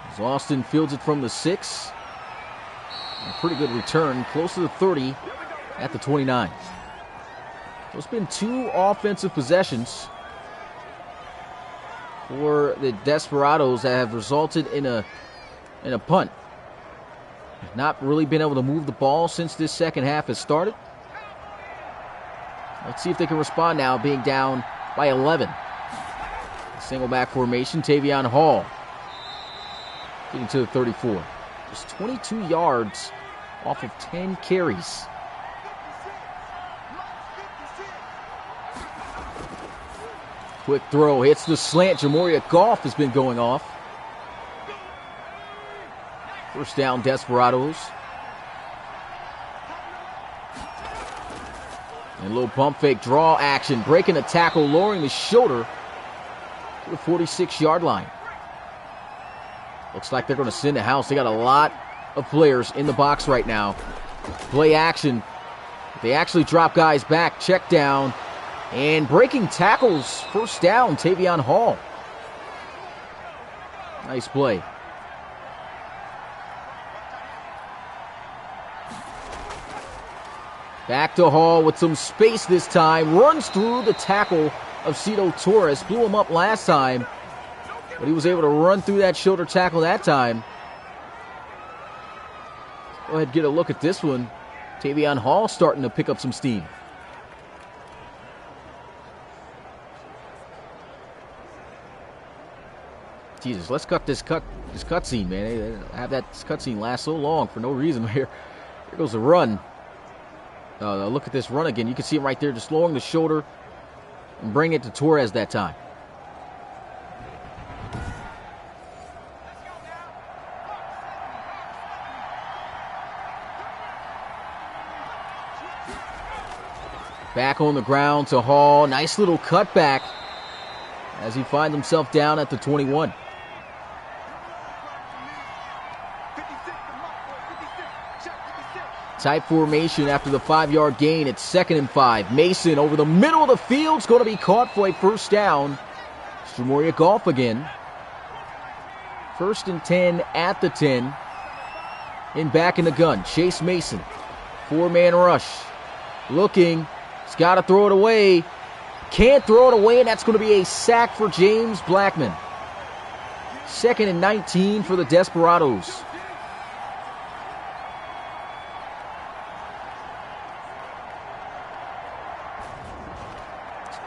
As Austin fields it from the 6. A pretty good return, close to the 30 at the 29. So it's been 2 offensive possessions for the Desperados that have resulted in a punt. Have not really been able to move the ball since this second half has started. Let's see if they can respond now, being down by 11. Single back formation, Tavion Hall getting to the 34. Just 22 yards off of 10 carries. Quick throw, hits the slant. Jamoria Goff has been going off. First down, Desperados. And a little pump fake draw action, breaking the tackle, lowering the shoulder to the 46-yard line. Looks like they're going to send the house. They got a lot of players in the box right now. Play action. They actually drop guys back, check down. And breaking tackles, first down, Tavion Hall. Nice play. Back to Hall with some space this time. Runs through the tackle of Cito Torres. Blew him up last time, but he was able to run through that shoulder tackle that time. Go ahead and get a look at this one. Tavion Hall starting to pick up some steam. Jesus, let's cut this cutscene, man. They have that cutscene last so long for no reason. Here goes the run. Look at this run again. You can see him right there, just lowering the shoulder and bring it to Torres that time. Back on the ground to Hall. Nice little cutback as he finds himself down at the 21. Tight formation after the 5-yard gain. It's 2nd and 5. Mason over the middle of the field is going to be caught for a first down. Stremoria Golf again. 1st and 10 at the 10. And back in the gun. Chase Mason. 4-man rush. Looking. He's got to throw it away. Can't throw it away, and that's going to be a sack for James Blackman. 2nd and 19 for the Desperados.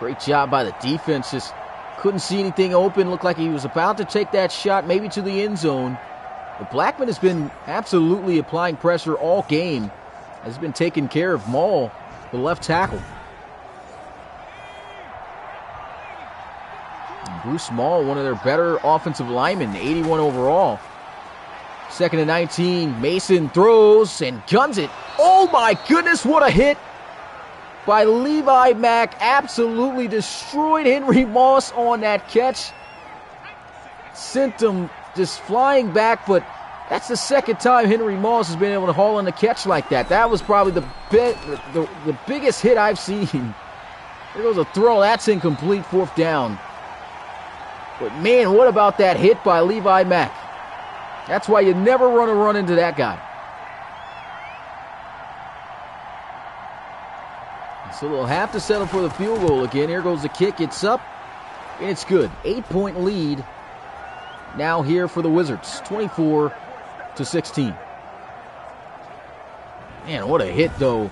Great job by the defense. Just couldn't see anything open. Looked like he was about to take that shot, maybe to the end zone. But Blackman has been absolutely applying pressure all game. Has been taking care of Maul, the left tackle. And Bruce Maul, one of their better offensive linemen, 81 overall. 2nd and 19. Mason throws and guns it. Oh my goodness, what a hit by Levi Mack. Absolutely destroyed Henry Moss on that catch. Sent him just flying back, but that's the 2nd time Henry Moss has been able to haul in a catch like that. That was probably the biggest hit I've seen. There goes a throw. That's incomplete. 4th down. But man, what about that hit by Levi Mack? That's why you never run into that guy. So they'll have to settle for the field goal again. Here goes the kick. It's up, and it's good. 8-point lead now here for the Wizards. 24-16. Man, what a hit, though.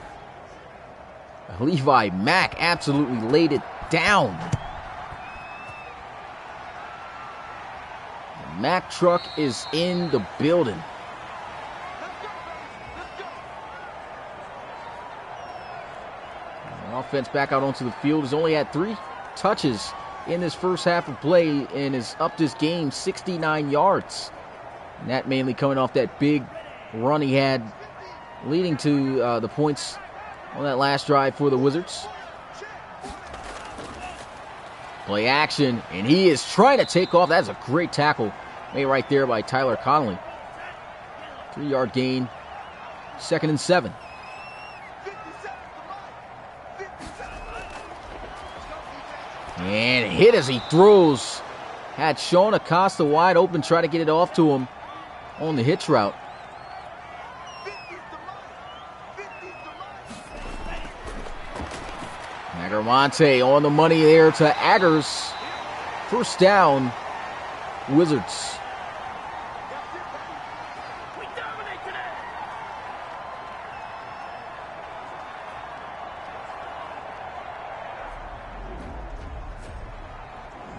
Levi Mack absolutely laid it down. The Mack truck is in the building. Offense back out onto the field. He's only had 3 touches in this first half of play and has upped his game 69 yards. And that mainly coming off that big run he had, leading to the points on that last drive for the Wizards. Play action, and he is trying to take off. That's a great tackle made right there by Tyler Connolly. 3-yard gain, 2nd and 7. And hit as he throws. Had Sean Acosta wide open, trying to get it off to him on the hitch route. Agarmonte on the money there to Aggers. First down, Wizards.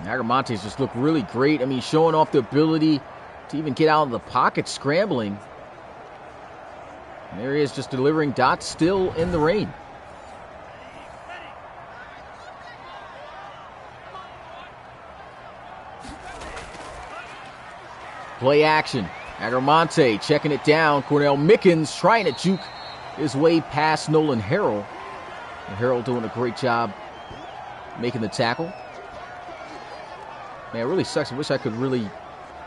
Agarmonte's just looked really great. I mean, showing off the ability to even get out of the pocket scrambling. And there he is, just delivering dots still in the rain. Play action. Agarmonte checking it down. Cornell Mickens trying to juke his way past Nolan Harrell. And Harrell doing a great job making the tackle. Man, it really sucks. I wish I could really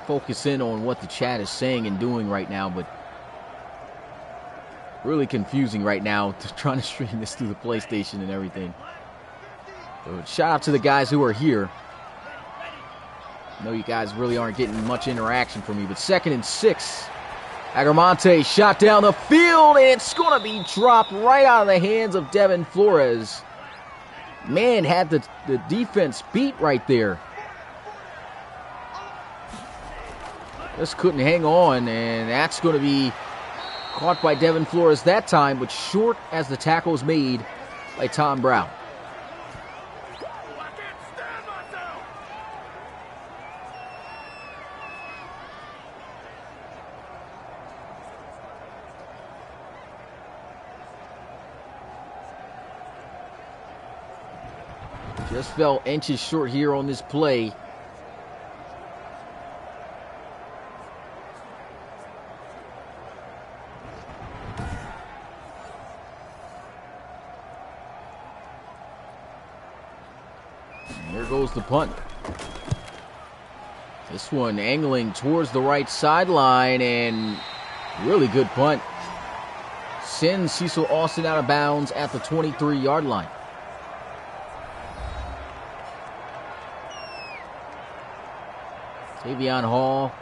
focus in on what the chat is saying and doing right now, but really confusing right now trying to stream this through the PlayStation and everything. So shout out to the guys who are here. I know you guys really aren't getting much interaction from me, but 2nd and 6. Agarmonte shot down the field, and it's going to be dropped right out of the hands of Devin Flores. Man, had the defense beat right there. Just couldn't hang on, and that's going to be caught by Devin Flores that time, but short as the tackle is made by Tom Brown. Just fell inches short here on this play. And there goes the punt. This one angling towards the right sideline, and really good punt. Sends Cecil Austin out of bounds at the 23-yard line. Tavion Hall,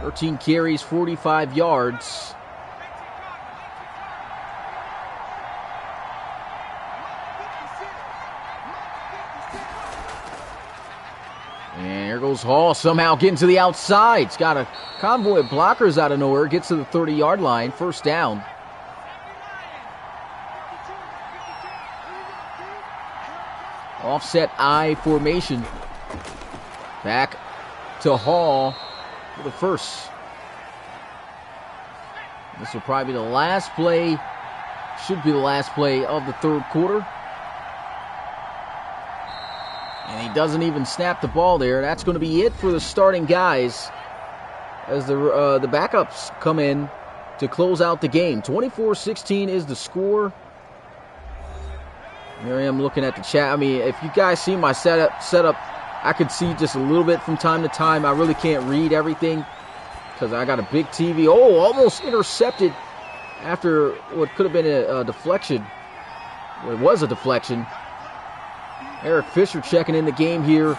13 carries, 45 yards. And here goes Hall, somehow getting to the outside. He's got a convoy of blockers out of nowhere, gets to the 30-yard line, first down. Offset I formation. Back to Hall for the first. This will probably be the last play, should be the last play of the third quarter. And he doesn't even snap the ball there. That's going to be it for the starting guys as the backups come in to close out the game. 24-16 is the score. Here I am looking at the chat. I mean, if you guys see my setup, I could see just a little bit from time to time. I really can't read everything because I got a big TV. Oh, almost intercepted after what could have been a deflection. Well, it was a deflection. Eric Fisher checking in the game here.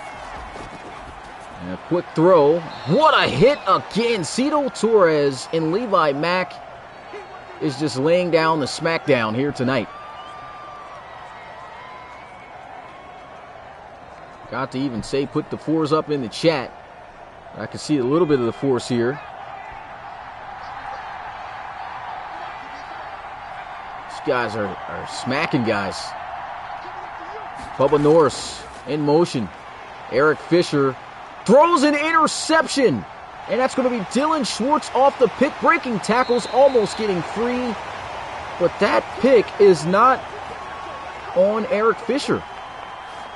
And a quick throw. What a hit again. Cito Torres and Levi Mack is just laying down the smackdown here tonight. Got to even say, put the fours up in the chat. I can see a little bit of the force here. These guys are smacking guys. Bubba Norris in motion. Eric Fisher throws an interception. And that's going to be Dylan Schwartz off the pick. Breaking tackles, almost getting free. But that pick is not on Eric Fisher.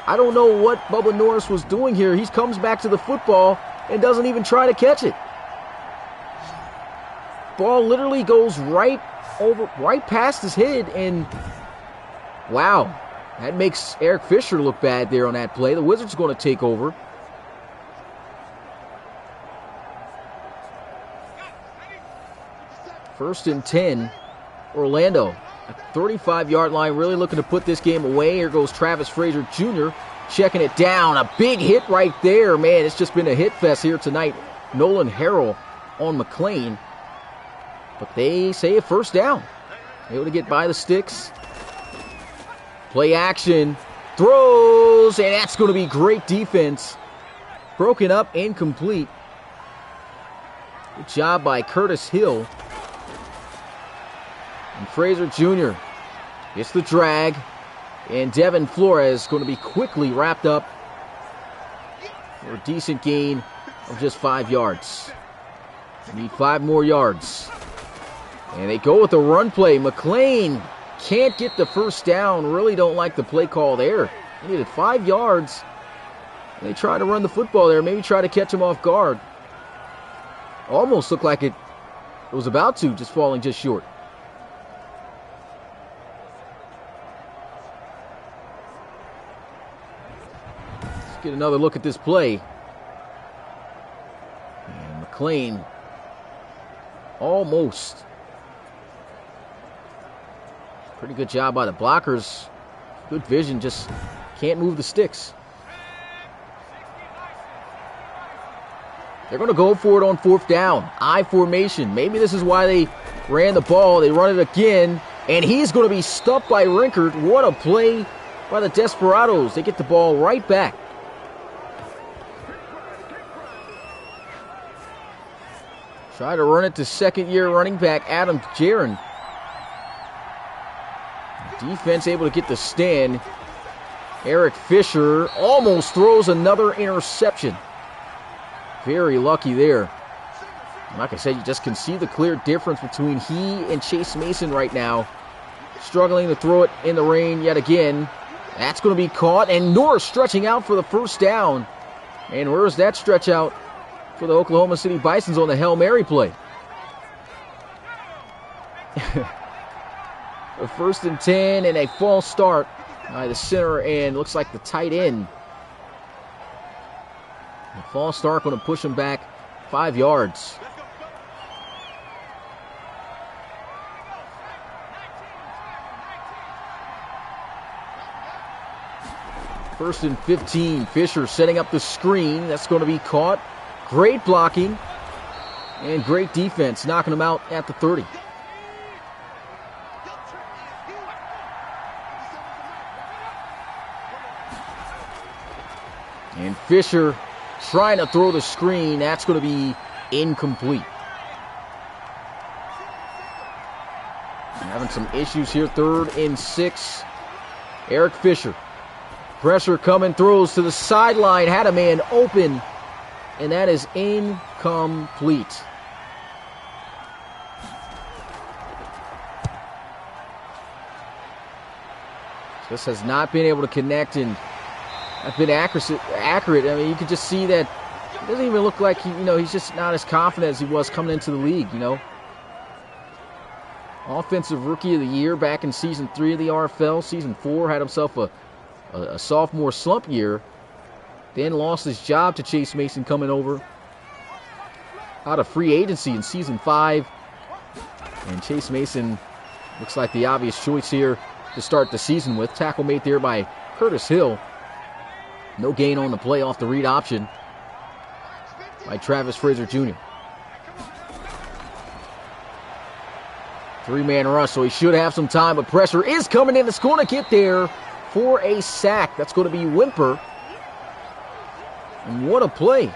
I don't know what Bubba Norris was doing here. He comes back to the football and doesn't even try to catch it. Ball literally goes right past his head, and wow, that makes Eric Fisher look bad there on that play. The Wizards are going to take over. First and 10, Orlando. 35-yard line, really looking to put this game away. Here goes Travis Frazier Jr. checking it down. A big hit right there. Man, it's just been a hit fest here tonight. Nolan Harrell on McLean. But they say a first down. Able to get by the sticks. Play action. Throws, and that's going to be great defense. Broken up, incomplete. Good job by Curtis Hill. And Frazier Jr. gets the drag. And Devin Flores going to be quickly wrapped up for a decent gain of just 5 yards. Need 5 more yards. And they go with the run play. McLean can't get the first down. Really don't like the play call there. He needed 5 yards. And they try to run the football there. Maybe try to catch him off guard. Almost looked like it was about to, just falling just short. Get another look at this play. And McLean almost. Pretty good job by the blockers. Good vision, just can't move the sticks. They're going to go for it on fourth down. I formation. Maybe this is why they ran the ball. They run it again. And he's going to be stuffed by Rinkert. What a play by the Desperados. They get the ball right back. Try to run it to second-year running back Adam Jaron. Defense able to get the stand. Eric Fisher almost throws another interception. Very lucky there. Like I said, you just can see the clear difference between he and Chase Mason right now. Struggling to throw it in the rain yet again. That's going to be caught, and Norris stretching out for the first down. And where's that stretch out for the Oklahoma City Bisons on the Hail Mary play? A 1st and 10 and a false start by the center and looks like the tight end. The false start going to push him back 5 yards. First and 15. Fisher setting up the screen. That's going to be caught. Great blocking and great defense, knocking him out at the 30. And Fisher trying to throw the screen. That's going to be incomplete. Having some issues here. 3rd and 6. Eric Fisher. Pressure coming, throws to the sideline. Had a man open. And that is incomplete. Just has not been able to connect and have been accurate. I mean, you can just see that it doesn't even look like he's just not as confident as he was coming into the league, Offensive Rookie of the Year back in Season 3 of the RFL. Season 4 had himself a sophomore slump year. Then lost his job to Chase Mason coming over out of free agency in Season 5. And Chase Mason looks like the obvious choice here to start the season with. Tackle made there by Curtis Hill. No gain on the play off the read option by Travis Frazier Jr. 3-man rush, so he should have some time, but pressure is coming in. It's going to get there for a sack. That's going to be Wimper. And what a play.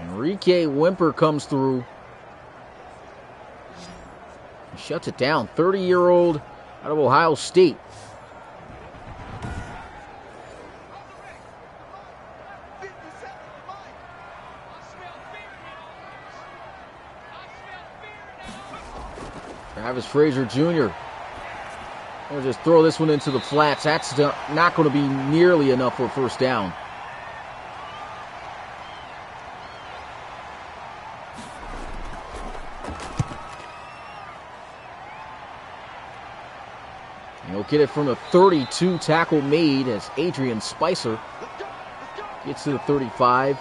Enrique Wimper comes through. He shuts it down. 30-year-old out of Ohio State. Travis Frazier Jr. We'll just throw this one into the flats. That's not going to be nearly enough for a first down. He'll get it from the 32. Tackle made as Adrian Spicer gets to the 35.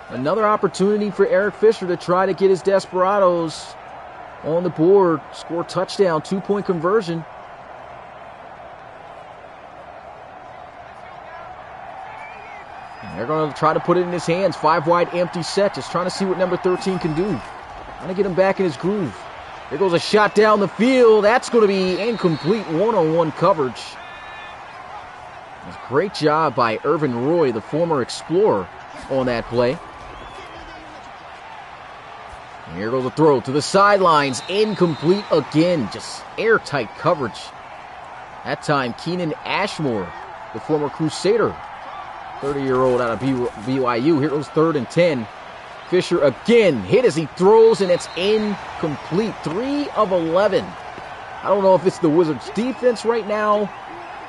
Another opportunity for Eric Fisher to try to get his Desperados on the board. Score touchdown, 2-point conversion. And they're going to try to put it in his hands. 5 wide empty set. Just trying to see what number 13 can do. Trying to get him back in his groove. There goes a shot down the field. That's going to be incomplete. One-on-one coverage. Great job by Irvin Roy, the former Explorer, on that play. And here goes a throw to the sidelines. Incomplete again. Just airtight coverage. That time, Keenan Ashmore, the former Crusader, 30-year-old out of BYU. Here goes 3rd and 10. Fisher again hit as he throws, and it's incomplete. 3 of 11. I don't know if it's the Wizards' defense right now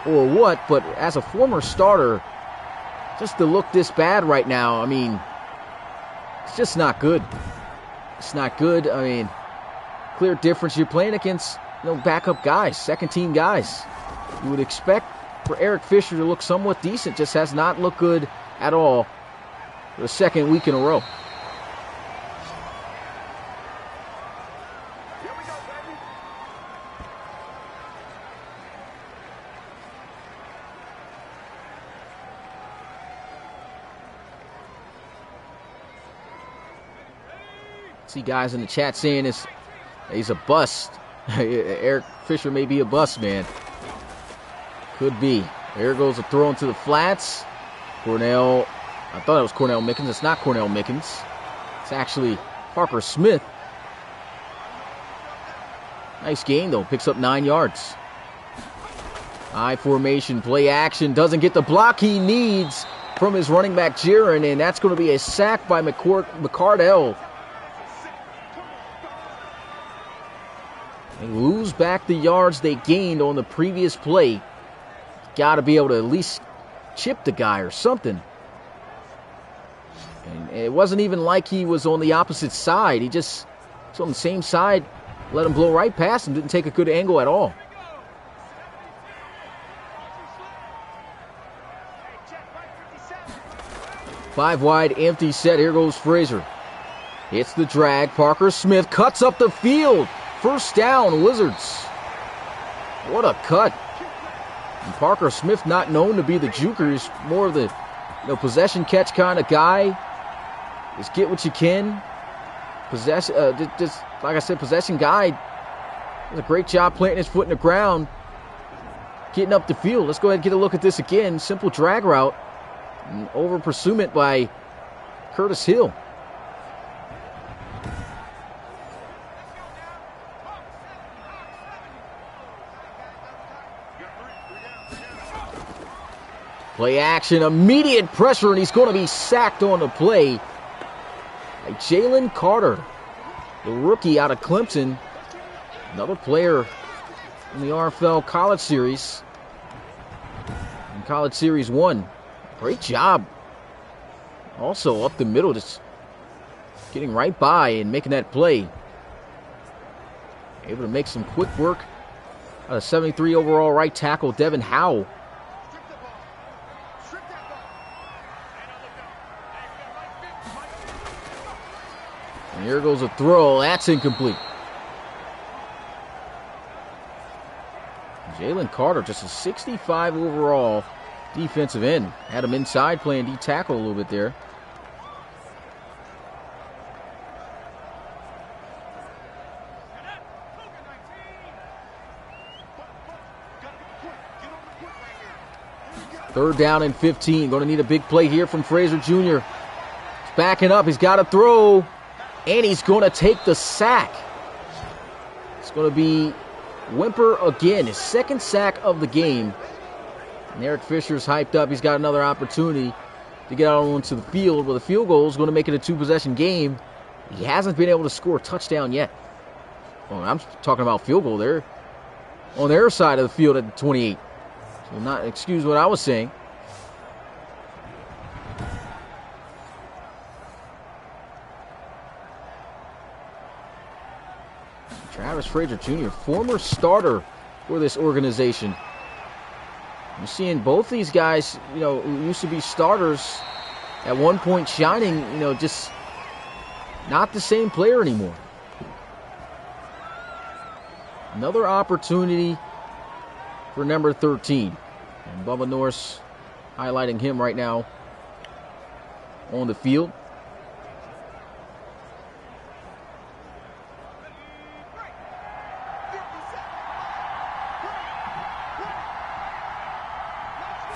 or what, but as a former starter, just to look this bad right now, I mean, it's just not good. It's not good. I mean, clear difference. You're playing against, backup guys, second-team guys. You would expect for Eric Fisher to look somewhat decent. Just has not looked good at all for the second week in a row. See guys in the chat saying he's a bust. Eric Fisher may be a bust, man. Could be. There goes a throw into the flats. Cornell, I thought it was Cornell Mickens. It's not Cornell Mickens. It's actually Parker Smith. Nice game, though. Picks up 9 yards. High formation, play action. Doesn't get the block he needs from his running back, Jaron, and that's going to be a sack by McCardell. They lose back the yards they gained on the previous play. Got to be able to at least chip the guy or something. And it wasn't even like he was on the opposite side. He just was on the same side, let him blow right past him, didn't take a good angle at all. Five wide, empty set. Here goes Frazier. Hits the drag. Parker Smith cuts up the field. First down, Wizards. What a cut. And Parker Smith, not known to be the juker. He's more of the possession catch kind of guy. Just get what you can. Just like I said, possession guy. Does a great job planting his foot in the ground. Getting up the field. Let's go ahead and get a look at this again. Simple drag route. And over pursuit by Curtis Hill. Play action, immediate pressure, and he's going to be sacked on the play by Jalen Carter, the rookie out of Clemson. Another player in the RFL College Series. In College Series 1. Great job. Also up the middle, just getting right by and making that play. Able to make some quick work out of 73 overall right tackle Devin Howe. And here goes a throw. That's incomplete. Jalen Carter, just a 65 overall defensive end. Had him inside playing D-tackle a little bit there. Third down and 15. Going to need a big play here from Frazier Jr. He's backing up. He's got to throw. And he's going to take the sack. It's going to be Wimper again. His second sack of the game. And Eric Fisher's hyped up. He's got another opportunity to get out onto the field. Well, the field goal is going to make it a two-possession game. He hasn't been able to score a touchdown yet. Oh, I'm talking about field goal there. On their side of the field at the 28. So not excuse what I was saying. Travis Frazier Jr., former starter for this organization. You're seeing both these guys, who used to be starters at one point shining, just not the same player anymore. Another opportunity for number 13. And Bubba Norris highlighting him right now on the field.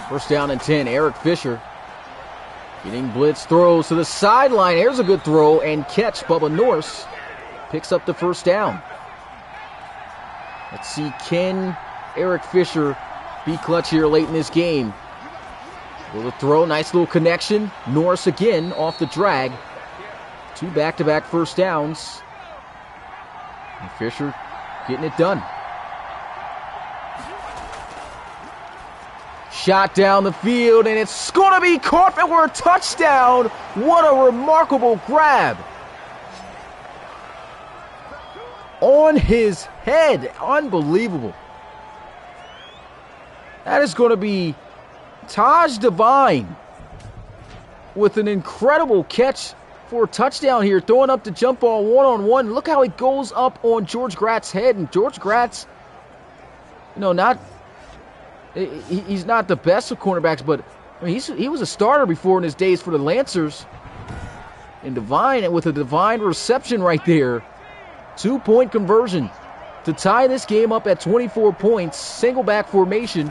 First down and 10, Eric Fisher getting blitz, throws to the sideline. Here's a good throw and catch. Bubba Norris picks up the first down. Let's see, can Eric Fisher be clutch here late in this game? Little throw, nice little connection. Norris again off the drag. 2 back-to-back first downs. And Fisher getting it done. Shot down the field, and it's going to be caught for a touchdown. What a remarkable grab. On his head. Unbelievable. That is going to be Taj Devine with an incredible catch for a touchdown here. Throwing up the jump ball one-on-one. Look how he goes up on George Gratz's head. And George Gratz, he's not the best of cornerbacks, but I mean, he was a starter before in his days for the Lancers. And Divine with a divine reception right there. 2-point conversion to tie this game up at 24 points. Single back formation.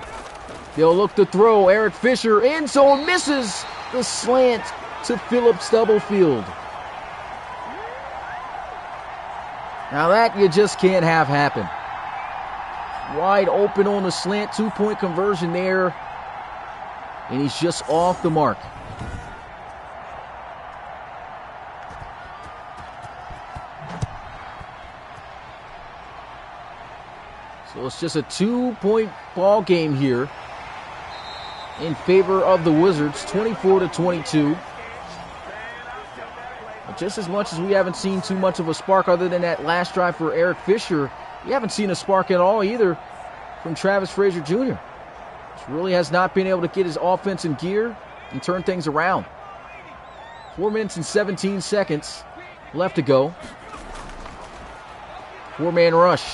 They'll look to throw. Eric Fisher end zone misses the slant to Philip Stubblefield. Now that you just can't have happen. Wide open on the slant, 2-point conversion there. And he's just off the mark. So it's just a 2-point ball game here in favor of the Wizards, 24-22. But just as much as we haven't seen too much of a spark other than that last drive for Eric Fisher, we haven't seen a spark at all either from Travis Frazier Jr. Just really has not been able to get his offense in gear and turn things around. 4 minutes and 17 seconds left to go. 4-man rush.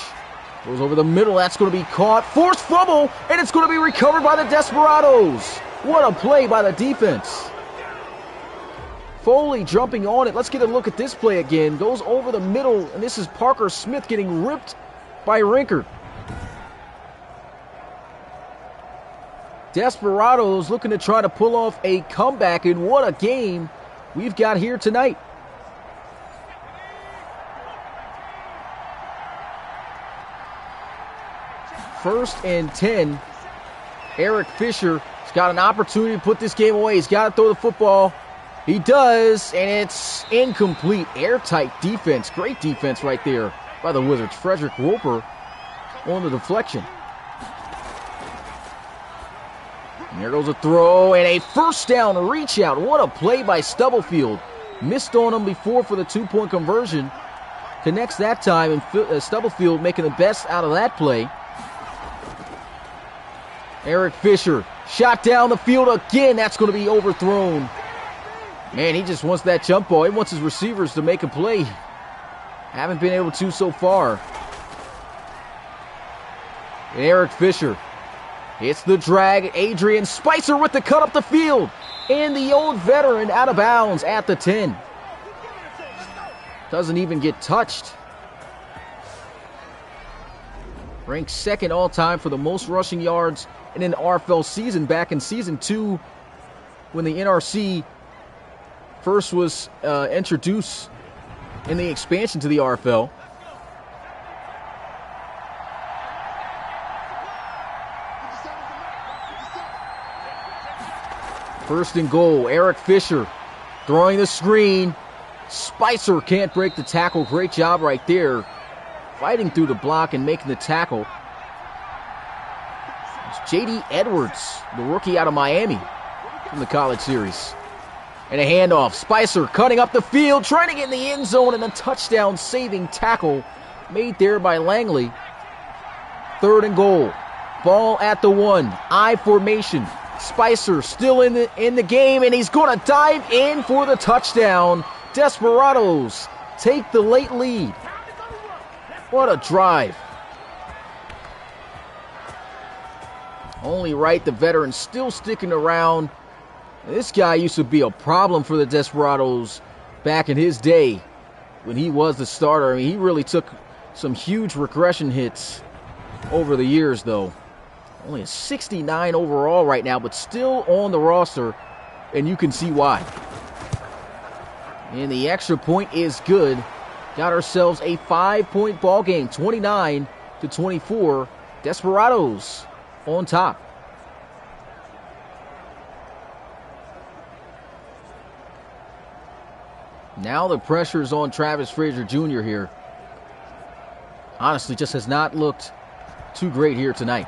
Goes over the middle. That's going to be caught. Forced fumble, and it's going to be recovered by the Desperados. What a play by the defense. Foley jumping on it. Let's get a look at this play again. Goes over the middle, and this is Parker Smith getting ripped by Rinkert. Desperados looking to try to pull off a comeback, and what a game we've got here tonight. First and 10. Eric Fisher has got an opportunity to put this game away. He's got to throw the football. He does, and it's incomplete. Airtight defense. Great defense right there by the Wizards. Frederick Roper on the deflection. And there goes a throw and a first down reach out. What a play by Stubblefield. Missed on him before for the 2-point conversion. Connects that time, and Stubblefield making the best out of that play. Eric Fisher shot down the field again. That's going to be overthrown. Man, he just wants that jump ball. He wants his receivers to make a play. Haven't been able to so far. And Eric Fisher hits the drag. Adrian Spicer with the cut up the field. And the old veteran out of bounds at the 10. Doesn't even get touched. Ranked second all-time for the most rushing yards in an RFL season back in Season 2 when the NRC first was introduced in the expansion to the RFL. First and goal, Eric Fisher throwing the screen. Spicer can't break the tackle. Great job right there. Fighting through the block and making the tackle. It's J.D. Edwards, the rookie out of Miami from the college series. And a handoff. Spicer cutting up the field, trying to get in the end zone, and a touchdown-saving tackle made there by Langley. Third and goal. Ball at the 1. I formation. Spicer still in the game, and he's going to dive in for the touchdown. Desperados take the late lead. What a drive. Only right, the veteran still sticking around. This guy used to be a problem for the Desperados back in his day when he was the starter. I mean, he really took some huge regression hits over the years, though. Only a 69 overall right now, but still on the roster, and you can see why. And the extra point is good. Got ourselves a 5-point ball game, 29-24. Desperados on top. Now the pressure is on Travis Frazier Jr. here. Honestly, just has not looked too great here tonight.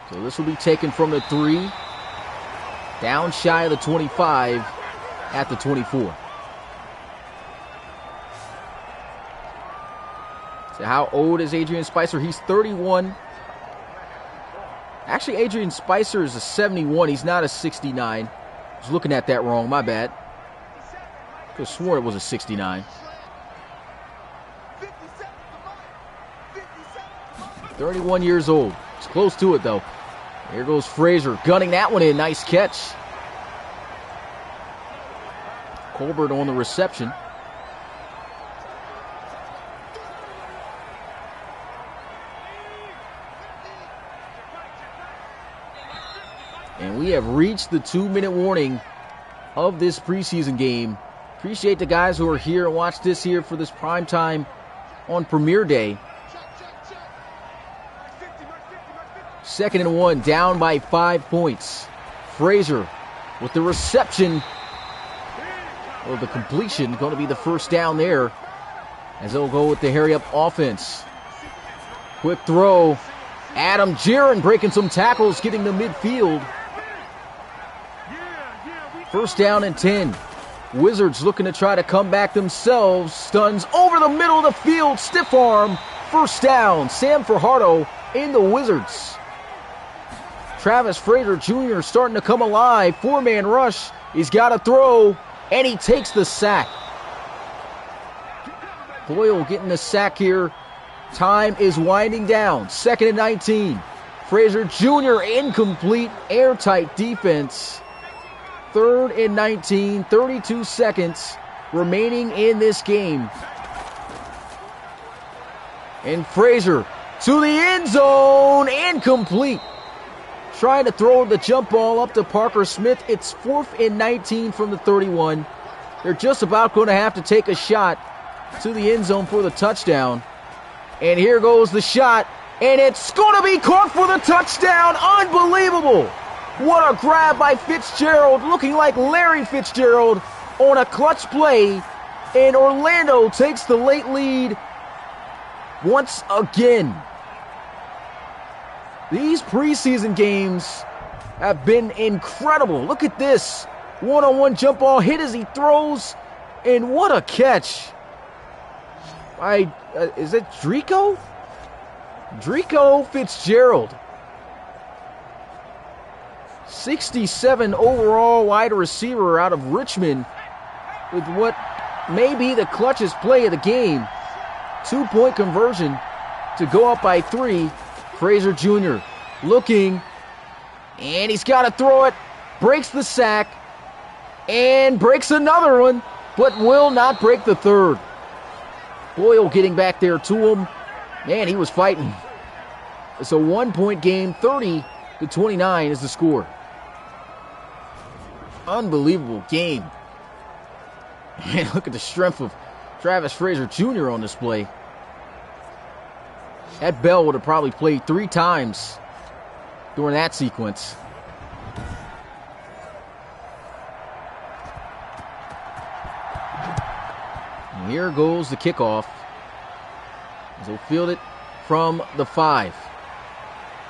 So this will be taken from the 3. Down shy of the 25 at the 24. So how old is Adrian Spicer? He's 31. Actually, Adrian Spicer is a 71. He's not a 69. I was looking at that wrong. My bad. I could have sworn it was a 69. 31 years old. It's close to it, though. Here goes Frazier, gunning that one in. Nice catch. Colbert on the reception. And we have reached the 2-minute warning of this preseason game. Appreciate the guys who are here and watch this here for this prime time on premiere day. 2nd and 1, down by 5 points. Frazier with the reception. Well, the completion going to be the first down there as they'll go with the hurry-up offense. Quick throw. Adam Jiren breaking some tackles, getting to midfield. First down and 10. Wizards looking to try to come back themselves. Stuns over the middle of the field. Stiff arm. First down. Sam Fajardo in the Wizards. Travis Frazier Jr. starting to come alive. 4-man rush. He's got to throw. And he takes the sack. Boyle getting the sack here. Time is winding down. 2nd and 19. Frazier Jr. incomplete. Airtight defense. 3rd and 19. 32 seconds remaining in this game. And Frazier to the end zone. Incomplete. Trying to throw the jump ball up to Parker Smith. It's 4th and 19 from the 31. They're just about going to have to take a shot to the end zone for the touchdown. And here goes the shot. And it's going to be caught for the touchdown. Unbelievable. What a grab by Fitzgerald. Looking like Larry Fitzgerald on a clutch play. And Orlando takes the late lead once again. These preseason games have been incredible. Look at this. One-on-one jump ball hit as he throws. And what a catch. Is it Drico? Drico Fitzgerald. 67 overall wide receiver out of Richmond with what may be the clutchest play of the game. 2-point conversion to go up by 3. Frazier Jr. looking, and he's got to throw it. Breaks the sack, and breaks another one, but will not break the 3rd. Boyle getting back there to him. Man, he was fighting. It's a 1-point game. 30-29 is the score. Unbelievable game. And look at the strength of Travis Frazier Jr. on display. Ed Bell would have probably played 3 times during that sequence. And here goes the kickoff. As they'll field it from the 5.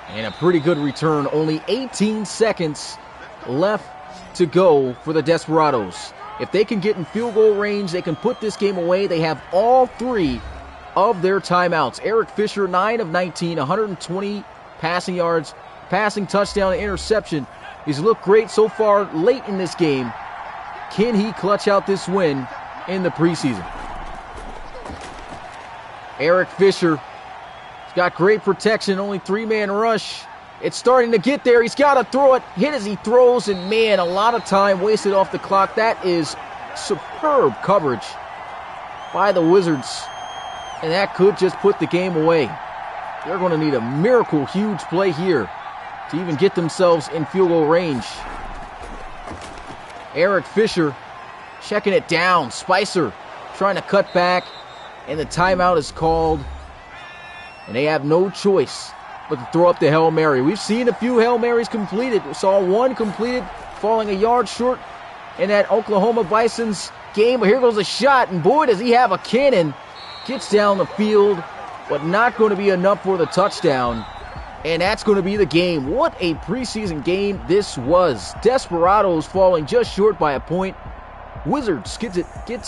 And a pretty good return. Only 18 seconds left to go for the Desperados. If they can get in field goal range, they can put this game away. They have all 3 of their timeouts. Eric Fisher, 9 of 19, 120 passing yards, passing touchdown and interception. He's looked great so far late in this game. Can he clutch out this win in the preseason? Eric Fisher, he's got great protection, only 3-man rush. It's starting to get there. He's got to throw it. Hit as he throws, and man, a lot of time wasted off the clock. That is superb coverage by the Wizards. And that could just put the game away. They're going to need a miracle, huge play here to even get themselves in field goal range. Eric Fisher checking it down. Spicer trying to cut back, and the timeout is called. And they have no choice but to throw up the Hail Mary. We've seen a few Hail Marys completed. We saw one completed, falling a yard short in that Oklahoma Bison's game. But here goes a shot, and boy, does he have a cannon. Gets down the field, but not going to be enough for the touchdown. And that's going to be the game. What a preseason game this was. Desperados falling just short by a point. Wizards gets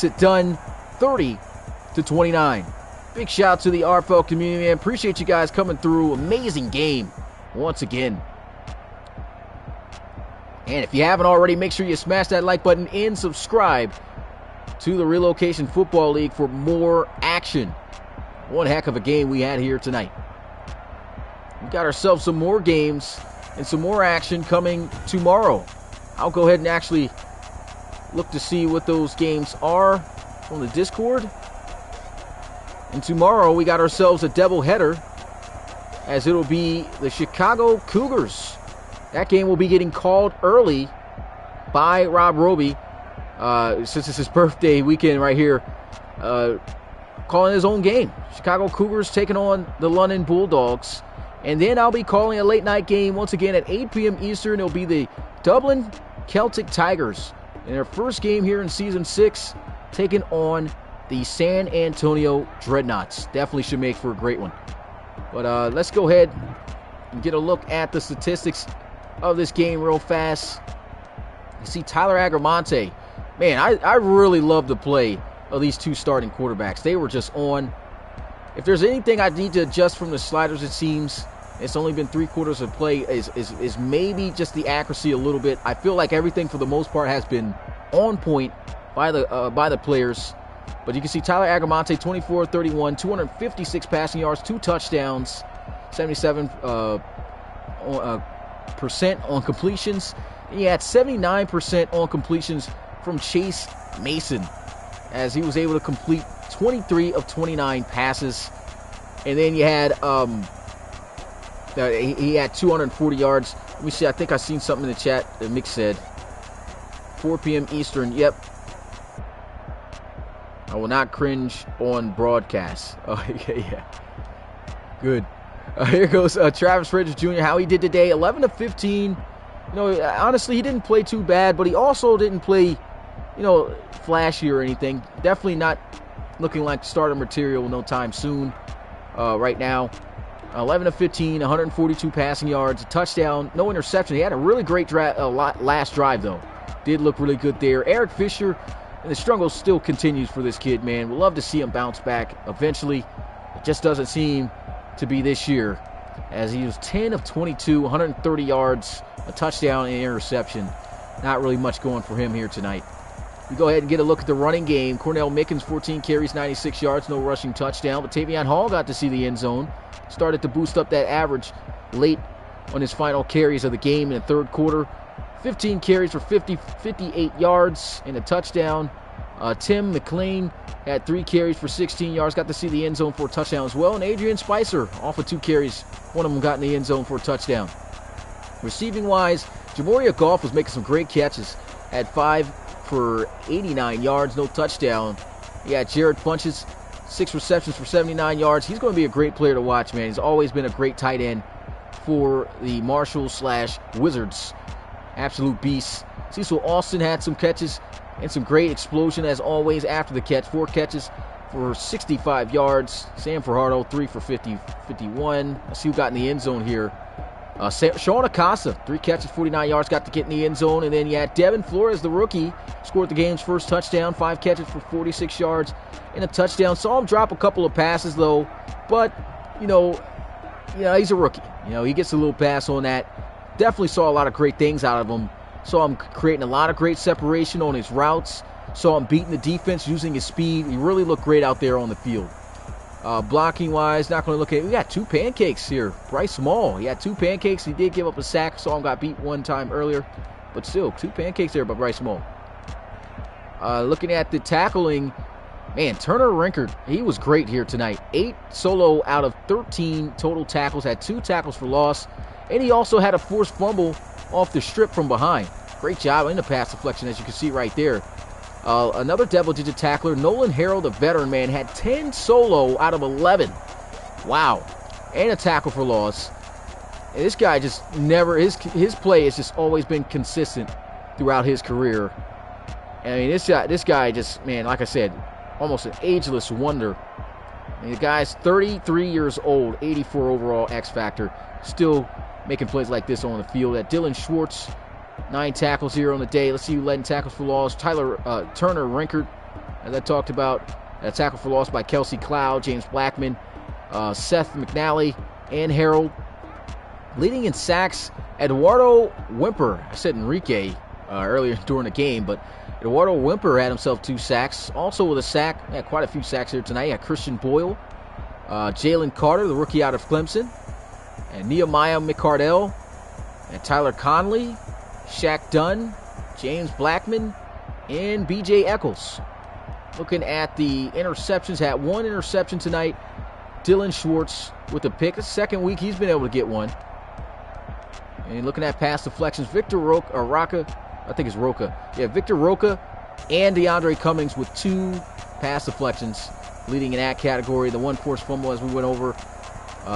it done 30-29. Big shout out to the RFL community, man. Appreciate you guys coming through. Amazing game once again. And if you haven't already, make sure you smash that like button and subscribe to the Relocation Football League for more action. One heck of a game we had here tonight. We got ourselves some more games and some more action coming tomorrow. I'll go ahead and actually look to see what those games are on the Discord. And tomorrow we got ourselves a doubleheader, as it'll be the Chicago Cougars. That game will be getting called early by Rob Roby, since it's his birthday weekend right here, calling his own game. Chicago Cougars taking on the London Bulldogs. And then I'll be calling a late night game once again at 8 p.m. Eastern. It'll be the Dublin Celtic Tigers in their first game here in Season 6, taking on the San Antonio Dreadnoughts. Definitely should make for a great one. But let's go ahead and get a look at the statistics of this game real fast. You see Tyler Agramonte. Man, I really love the play of these two starting quarterbacks. They were just on. If there's anything I need to adjust from the sliders, it seems it's only been 3 quarters of play, is maybe just the accuracy a little bit. I feel like everything for the most part has been on point by the players. But you can see Tyler Agramonte, 24-31, 256 passing yards, 2 touchdowns, 77% on completions. And he had 79% on completions from Chase Mason, as he was able to complete 23 of 29 passes. And then you had he had 240 yards. Let me see. I think I seen something in the chat that Mick said. 4 p.m. Eastern. Yep. I will not cringe on broadcast. Oh, yeah. Good. Here goes Travis Frederick Jr. How he did today. 11 of 15. You know, honestly, he didn't play too bad, but he also didn't play, flashy or anything. Definitely not looking like starter material no time soon right now. 11 of 15, 142 passing yards, a touchdown, no interception. He had a really great last drive, though. Did look really good there. Eric Fisher, and the struggle still continues for this kid, man. We'd love to see him bounce back eventually. It just doesn't seem to be this year, as he was 10 of 22, 130 yards, a touchdown, and an interception. Not really much going for him here tonight. We go ahead and get a look at the running game. Cornell Mickens, 14 carries, 96 yards, no rushing touchdown. But Tavion Hall got to see the end zone. Started to boost up that average late on his final carries of the game in the third quarter. 15 carries for 58 yards and a touchdown. Tim McLean had 3 carries for 16 yards. Got to see the end zone for a touchdown as well. And Adrian Spicer off of 2 carries. One of them got in the end zone for a touchdown. Receiving-wise, Jamoria Goff was making some great catches. Had 5 for 89 yards, no touchdown. He had Jared Funches, 6 receptions for 79 yards. He's going to be a great player to watch, man. He's always been a great tight end for the Marshall/Wizards. Absolute beast. Cecil Austin had some catches and some great explosion as always after the catch. 4 catches for 65 yards. Sam Fajardo, 3 for 51. I see who got in the end zone here. Sean Acosta, 3 catches, 49 yards, got to get in the end zone. And then you had Devin Flores, the rookie, scored the game's first touchdown, 5 catches for 46 yards and a touchdown. Saw him drop a couple of passes, though. But, he's a rookie. He gets a little pass on that. Definitely saw a lot of great things out of him. Saw him creating a lot of great separation on his routes. Saw him beating the defense, using his speed. He really looked great out there on the field. Blocking-wise, not going to look at it. We got 2 pancakes here. Bryce Small, he had 2 pancakes. He did give up a sack. Saw him got beat one time earlier. But still, 2 pancakes there by Bryce Small. Looking at the tackling, man, Turner Rinkard, he was great here tonight. 8 solo out of 13 total tackles. Had 2 tackles for loss. And he also had a forced fumble off the strip from behind. Great job in the pass deflection, as you can see right there. Another double-digit tackler, Nolan Harrell, the veteran, man, had 10 solo out of 11. Wow. And a tackle for loss. And this guy just never, his play has just always been consistent throughout his career. I mean, this guy just, man, like I said, almost an ageless wonder. I mean, the guy's 33 years old, 84 overall X Factor, still making plays like this on the field. That Dylan Schwartz, 9 tackles here on the day. Let's see who led in tackles for loss. Turner Rinkard, as I talked about. A tackle for loss by Kelsey Cloud, James Blackman, Seth McNally, and Harold. Leading in sacks, Eduardo Wimper. I said Enrique earlier during the game, but Eduardo Wimper had himself 2 sacks. Also with a sack, had quite a few sacks here tonight. Christian Boyle, Jalen Carter, the rookie out of Clemson, and Nehemiah McCardell. And Tyler Conley, Shaq Dunn, James Blackman, and B.J. Eccles. Looking at the interceptions, had one interception tonight. Dylan Schwartz with a pick. The second week he's been able to get one. And looking at pass deflections, Victor Roca, I think it's Roca. Yeah, Victor Roca and DeAndre Cummings with 2 pass deflections, leading in that category. The one forced fumble, as we went over.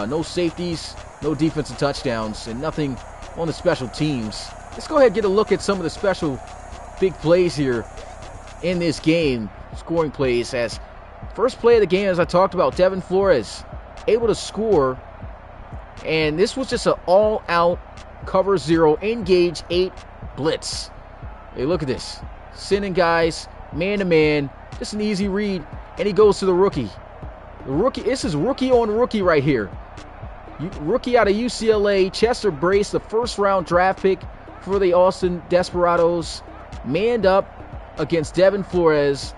No safeties, no defensive touchdowns, and nothing on the special teams. Let's go ahead and get a look at some of the special big plays here in this game. Scoring plays. As first play of the game, as I talked about, Devin Flores able to score. And this was just an all-out cover 0, engage 8 blitz. Hey, look at this. Sending guys man-to-man. Just an easy read. And he goes to the rookie. The rookie. This is rookie on rookie right here. Rookie out of UCLA, Chester Brace, the first-round draft pick for the Austin Desperados. Manned up against Devin Flores,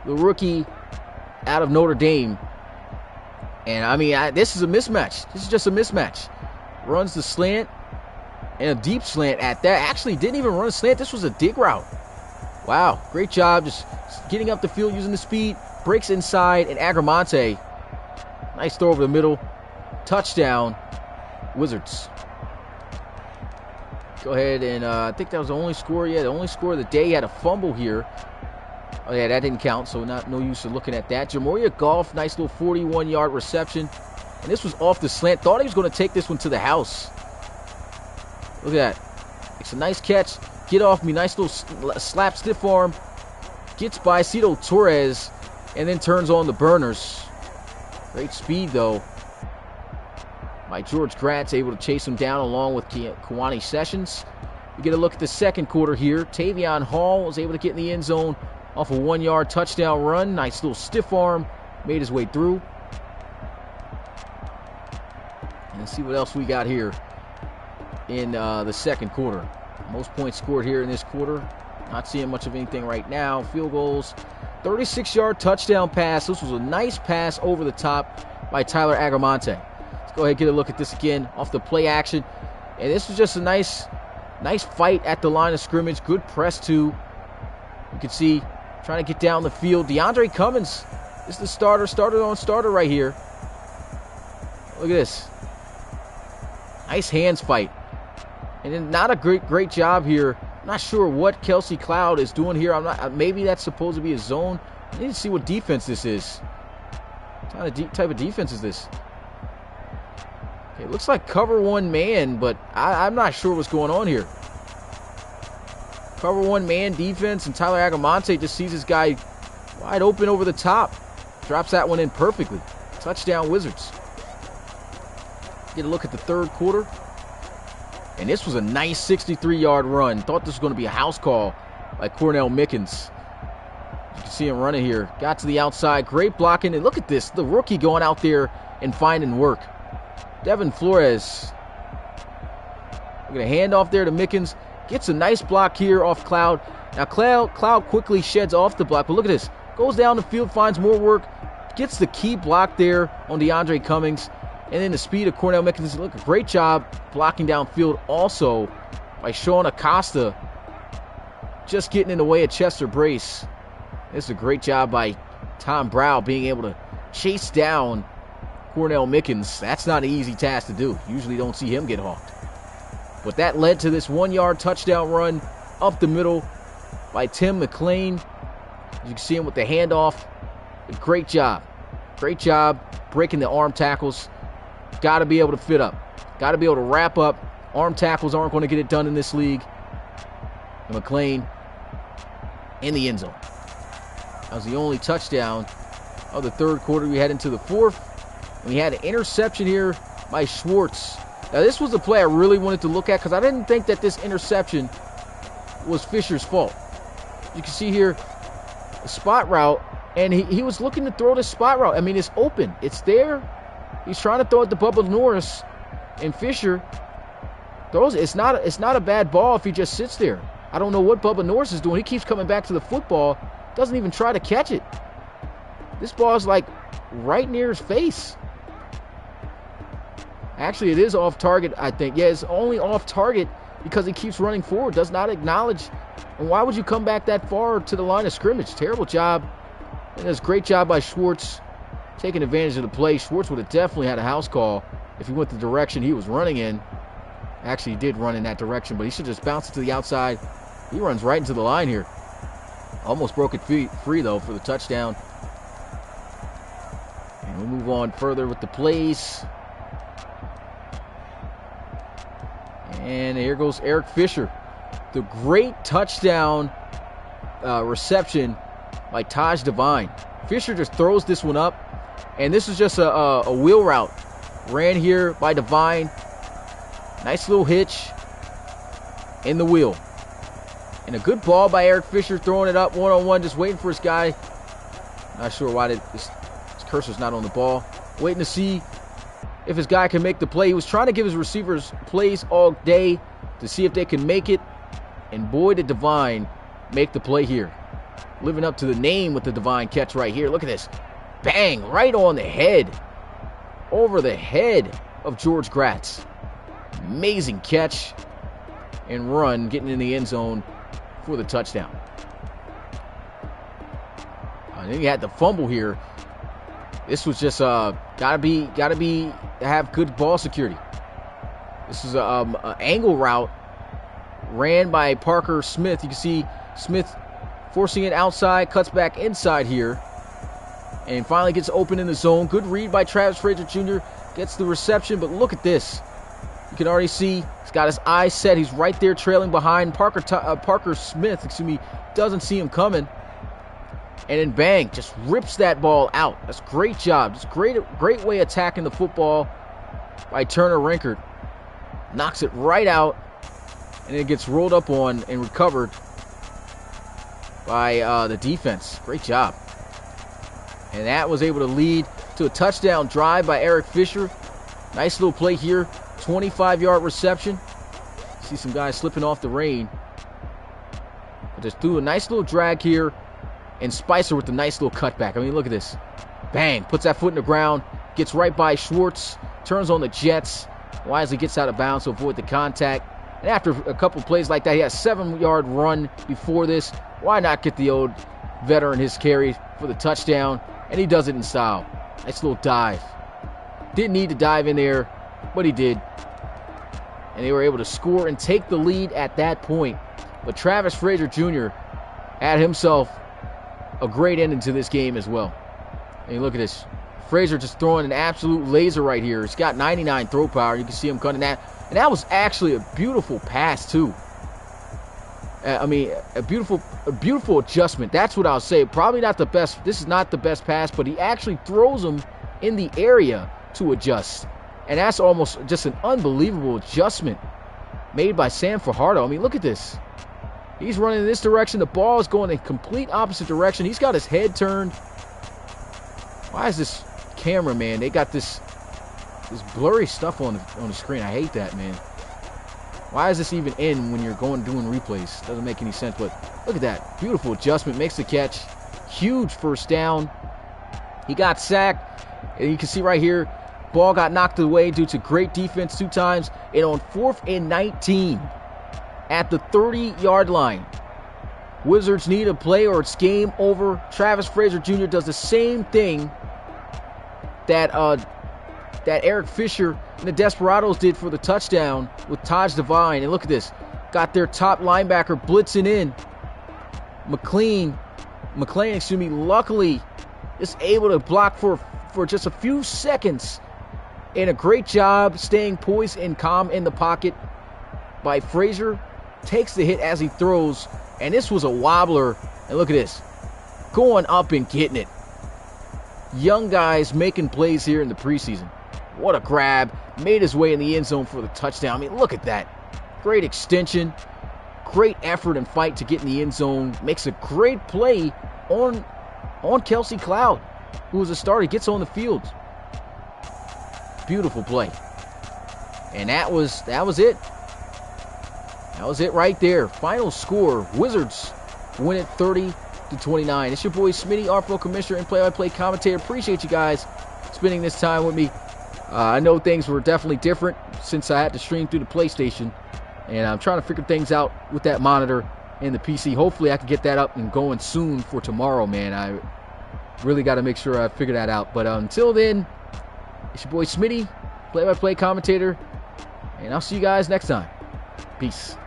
the rookie out of Notre Dame. And, I mean, this is a mismatch. This is just a mismatch. Runs the slant, and a deep slant at that. Actually, didn't even run a slant. This was a dig route. Wow, great job just getting up the field using the speed. Breaks inside, and Agramonte. Nice throw over the middle. Touchdown, Wizards. Go ahead and I think that was the only score. Yeah, the only score of the day. Had a fumble here. Oh, yeah, that didn't count, so no use of looking at that. Jamoria Goff, nice little 41-yard reception. And this was off the slant. Thought he was going to take this one to the house. Look at that. It's a nice catch. Get off me. Nice little slap, stiff arm. Gets by Cito Torres, and then turns on the burners. Great speed, though. By George Gratz, able to chase him down along with Kawani Sessions. We get a look at the second quarter here. Tavion Hall was able to get in the end zone off a 1-yard touchdown run. Nice little stiff arm. Made his way through. And let's see what else we got here in the second quarter. Most points scored here in this quarter. Not seeing much of anything right now. Field goals. 36-yard touchdown pass. This was a nice pass over the top by Tyler Agramonte. Let's go ahead and get a look at this again off the play action. And this was just a nice fight at the line of scrimmage. Good press, too. You can see trying to get down the field. DeAndre Cummings is the starter. Starter right here. Look at this. Nice hands fight. And then not a great job here. I'm not sure what Kelsey Cloud is doing here. Maybe that's supposed to be a zone. I need to see what defense this is. What type of defense is this? Okay, it looks like cover 1 man, but I'm not sure what's going on here. Cover 1 man defense, and Tyler Agramonte just sees this guy wide open over the top. Drops that one in perfectly. Touchdown, Wizards. Get a look at the third quarter. And this was a nice 63-yard run. Thought this was going to be a house call by Cornell Mickens. You can see him running here. Got to the outside. Great blocking. And look at this. The rookie going out there and finding work. Devin Flores. We're going to hand off there to Mickens. Gets a nice block here off Cloud. Now Cloud quickly sheds off the block. But look at this. Goes down the field, finds more work. Gets the key block there on DeAndre Cummings. And then the speed of Cornell Mickens. Look, great job blocking downfield also by Sean Acosta. Just getting in the way of Chester Brace. This is a great job by Tom Brow being able to chase down Cornell Mickens. That's not an easy task to do. Usually don't see him get hawked. But that led to this 1-yard touchdown run up the middle by Tim McLean. You can see him with the handoff. Great job. Great job breaking the arm tackles. Got to be able to fit up. Got to be able to wrap up. Arm tackles aren't going to get it done in this league. And McLean in the end zone. That was the only touchdown of the third quarter. We head into the fourth. We had an interception here by Schwartz. Now, this was the play I really wanted to look at because I didn't think that this interception was Fisher's fault. You can see here a spot route, and he was looking to throw this spot route. I mean, it's open. It's there. He's trying to throw it to Bubba Norris, and Fisher throws it. It's not a bad ball if he just sits there. I don't know what Bubba Norris is doing. He keeps coming back to the football. Doesn't even try to catch it. This ball is like right near his face. Actually, it is off target, I think. Yeah, it's only off target because he keeps running forward, does not acknowledge. And why would you come back that far to the line of scrimmage? Terrible job. And it's a great job by Schwartz taking advantage of the play. Schwartz would have definitely had a house call if he went the direction he was running in. Actually, he did run in that direction, but he should just bounce it to the outside. He runs right into the line here. Almost broke it free, though, for the touchdown. And we'll move on further with the plays. And here goes Eric Fisher. The great touchdown reception by Taj Devine. Fisher just throws this one up. And this is just a wheel route. Ran here by Devine. Nice little hitch in the wheel. And a good ball by Eric Fisher, throwing it up one-on-one, just waiting for his guy. Not sure why his cursor's not on the ball. Waiting to see if his guy can make the play. He was trying to give his receivers plays all day to see if they can make it. And boy, did Devine make the play here. Living up to the name with the Devine catch right here. Look at this. Bang, right on the head. Over the head of George Gratz. Amazing catch and run, getting in the end zone for the touchdown. I think he had the fumble here. This was just gotta have good ball security. This is an angle route ran by Parker Smith. You can see Smith forcing it outside, cuts back inside here, and finally gets open in the zone. Good read by Travis Frazier Jr. Gets the reception, but look at this. You can already see he's got his eyes set. He's right there trailing behind. Parker Smith, doesn't see him coming. And then bang, just rips that ball out. That's a great job. Just great way attacking the football by Turner Rinkert. Knocks it right out. And it gets rolled up on and recovered by the defense. Great job. And that was able to lead to a touchdown drive by Eric Fisher. Nice little play here. 25-yard reception. See some guys slipping off the rein. But just threw a nice little drag here. And Spicer with the nice little cutback. I mean, look at this. Bang. Puts that foot in the ground. Gets right by Schwartz. Turns on the Jets. Wisely gets out of bounds to avoid the contact. And after a couple plays like that, he has a 7-yard run before this. Why not get the old veteran his carry for the touchdown? And he does it in style. Nice little dive. Didn't need to dive in there, but he did. And they were able to score and take the lead at that point. But Travis Frazier Jr. had himself a great ending to this game as well. And look at this. Frazier just throwing an absolute laser right here. He's got 99 throw power. You can see him cutting that. And that was actually a beautiful pass, too. I mean, a beautiful adjustment. That's what I'll say. Probably not the best. This is not the best pass, but he actually throws him in the area to adjust. And that's almost just an unbelievable adjustment made by Sam Fajardo. I mean, look at this. He's running in this direction. The ball is going in complete opposite direction. He's got his head turned. Why is this camera, man? They got this blurry stuff on the screen. I hate that, man. Why is this even in when you're doing replays? Doesn't make any sense, but look at that. Beautiful adjustment. Makes the catch. Huge first down. He got sacked. And you can see right here, ball got knocked away due to great defense 2 times. And on 4th and 19 at the 30-yard line, Wizards need a play or it's game over. Travis Frazier Jr. does the same thing that Eric Fisher and the Desperados did for the touchdown with Taj Devine. And look at this. Got their top linebacker blitzing in. McLean, luckily is able to block for just a few seconds. And a great job staying poised and calm in the pocket by Frazier. Takes the hit as he throws. And this was a wobbler. And look at this. Going up and getting it. Young guys making plays here in the preseason. What a grab. Made his way in the end zone for the touchdown. I mean, look at that. Great extension. Great effort and fight to get in the end zone. Makes a great play on Kelsey Cloud, who was a starter. Gets on the field. Beautiful play. And that was it. That was it right there. Final score. Wizards win it 30-29. It's your boy Smitty, RFL Commissioner and play-by-play commentator. Appreciate you guys spending this time with me. I know things were definitely different since I had to stream through the PlayStation, and I'm trying to figure things out with that monitor and the PC. Hopefully I can get that up and going soon for tomorrow, man. I really got to make sure I figure that out. But until then, it's your boy Smitty, play-by-play commentator, and I'll see you guys next time. Peace.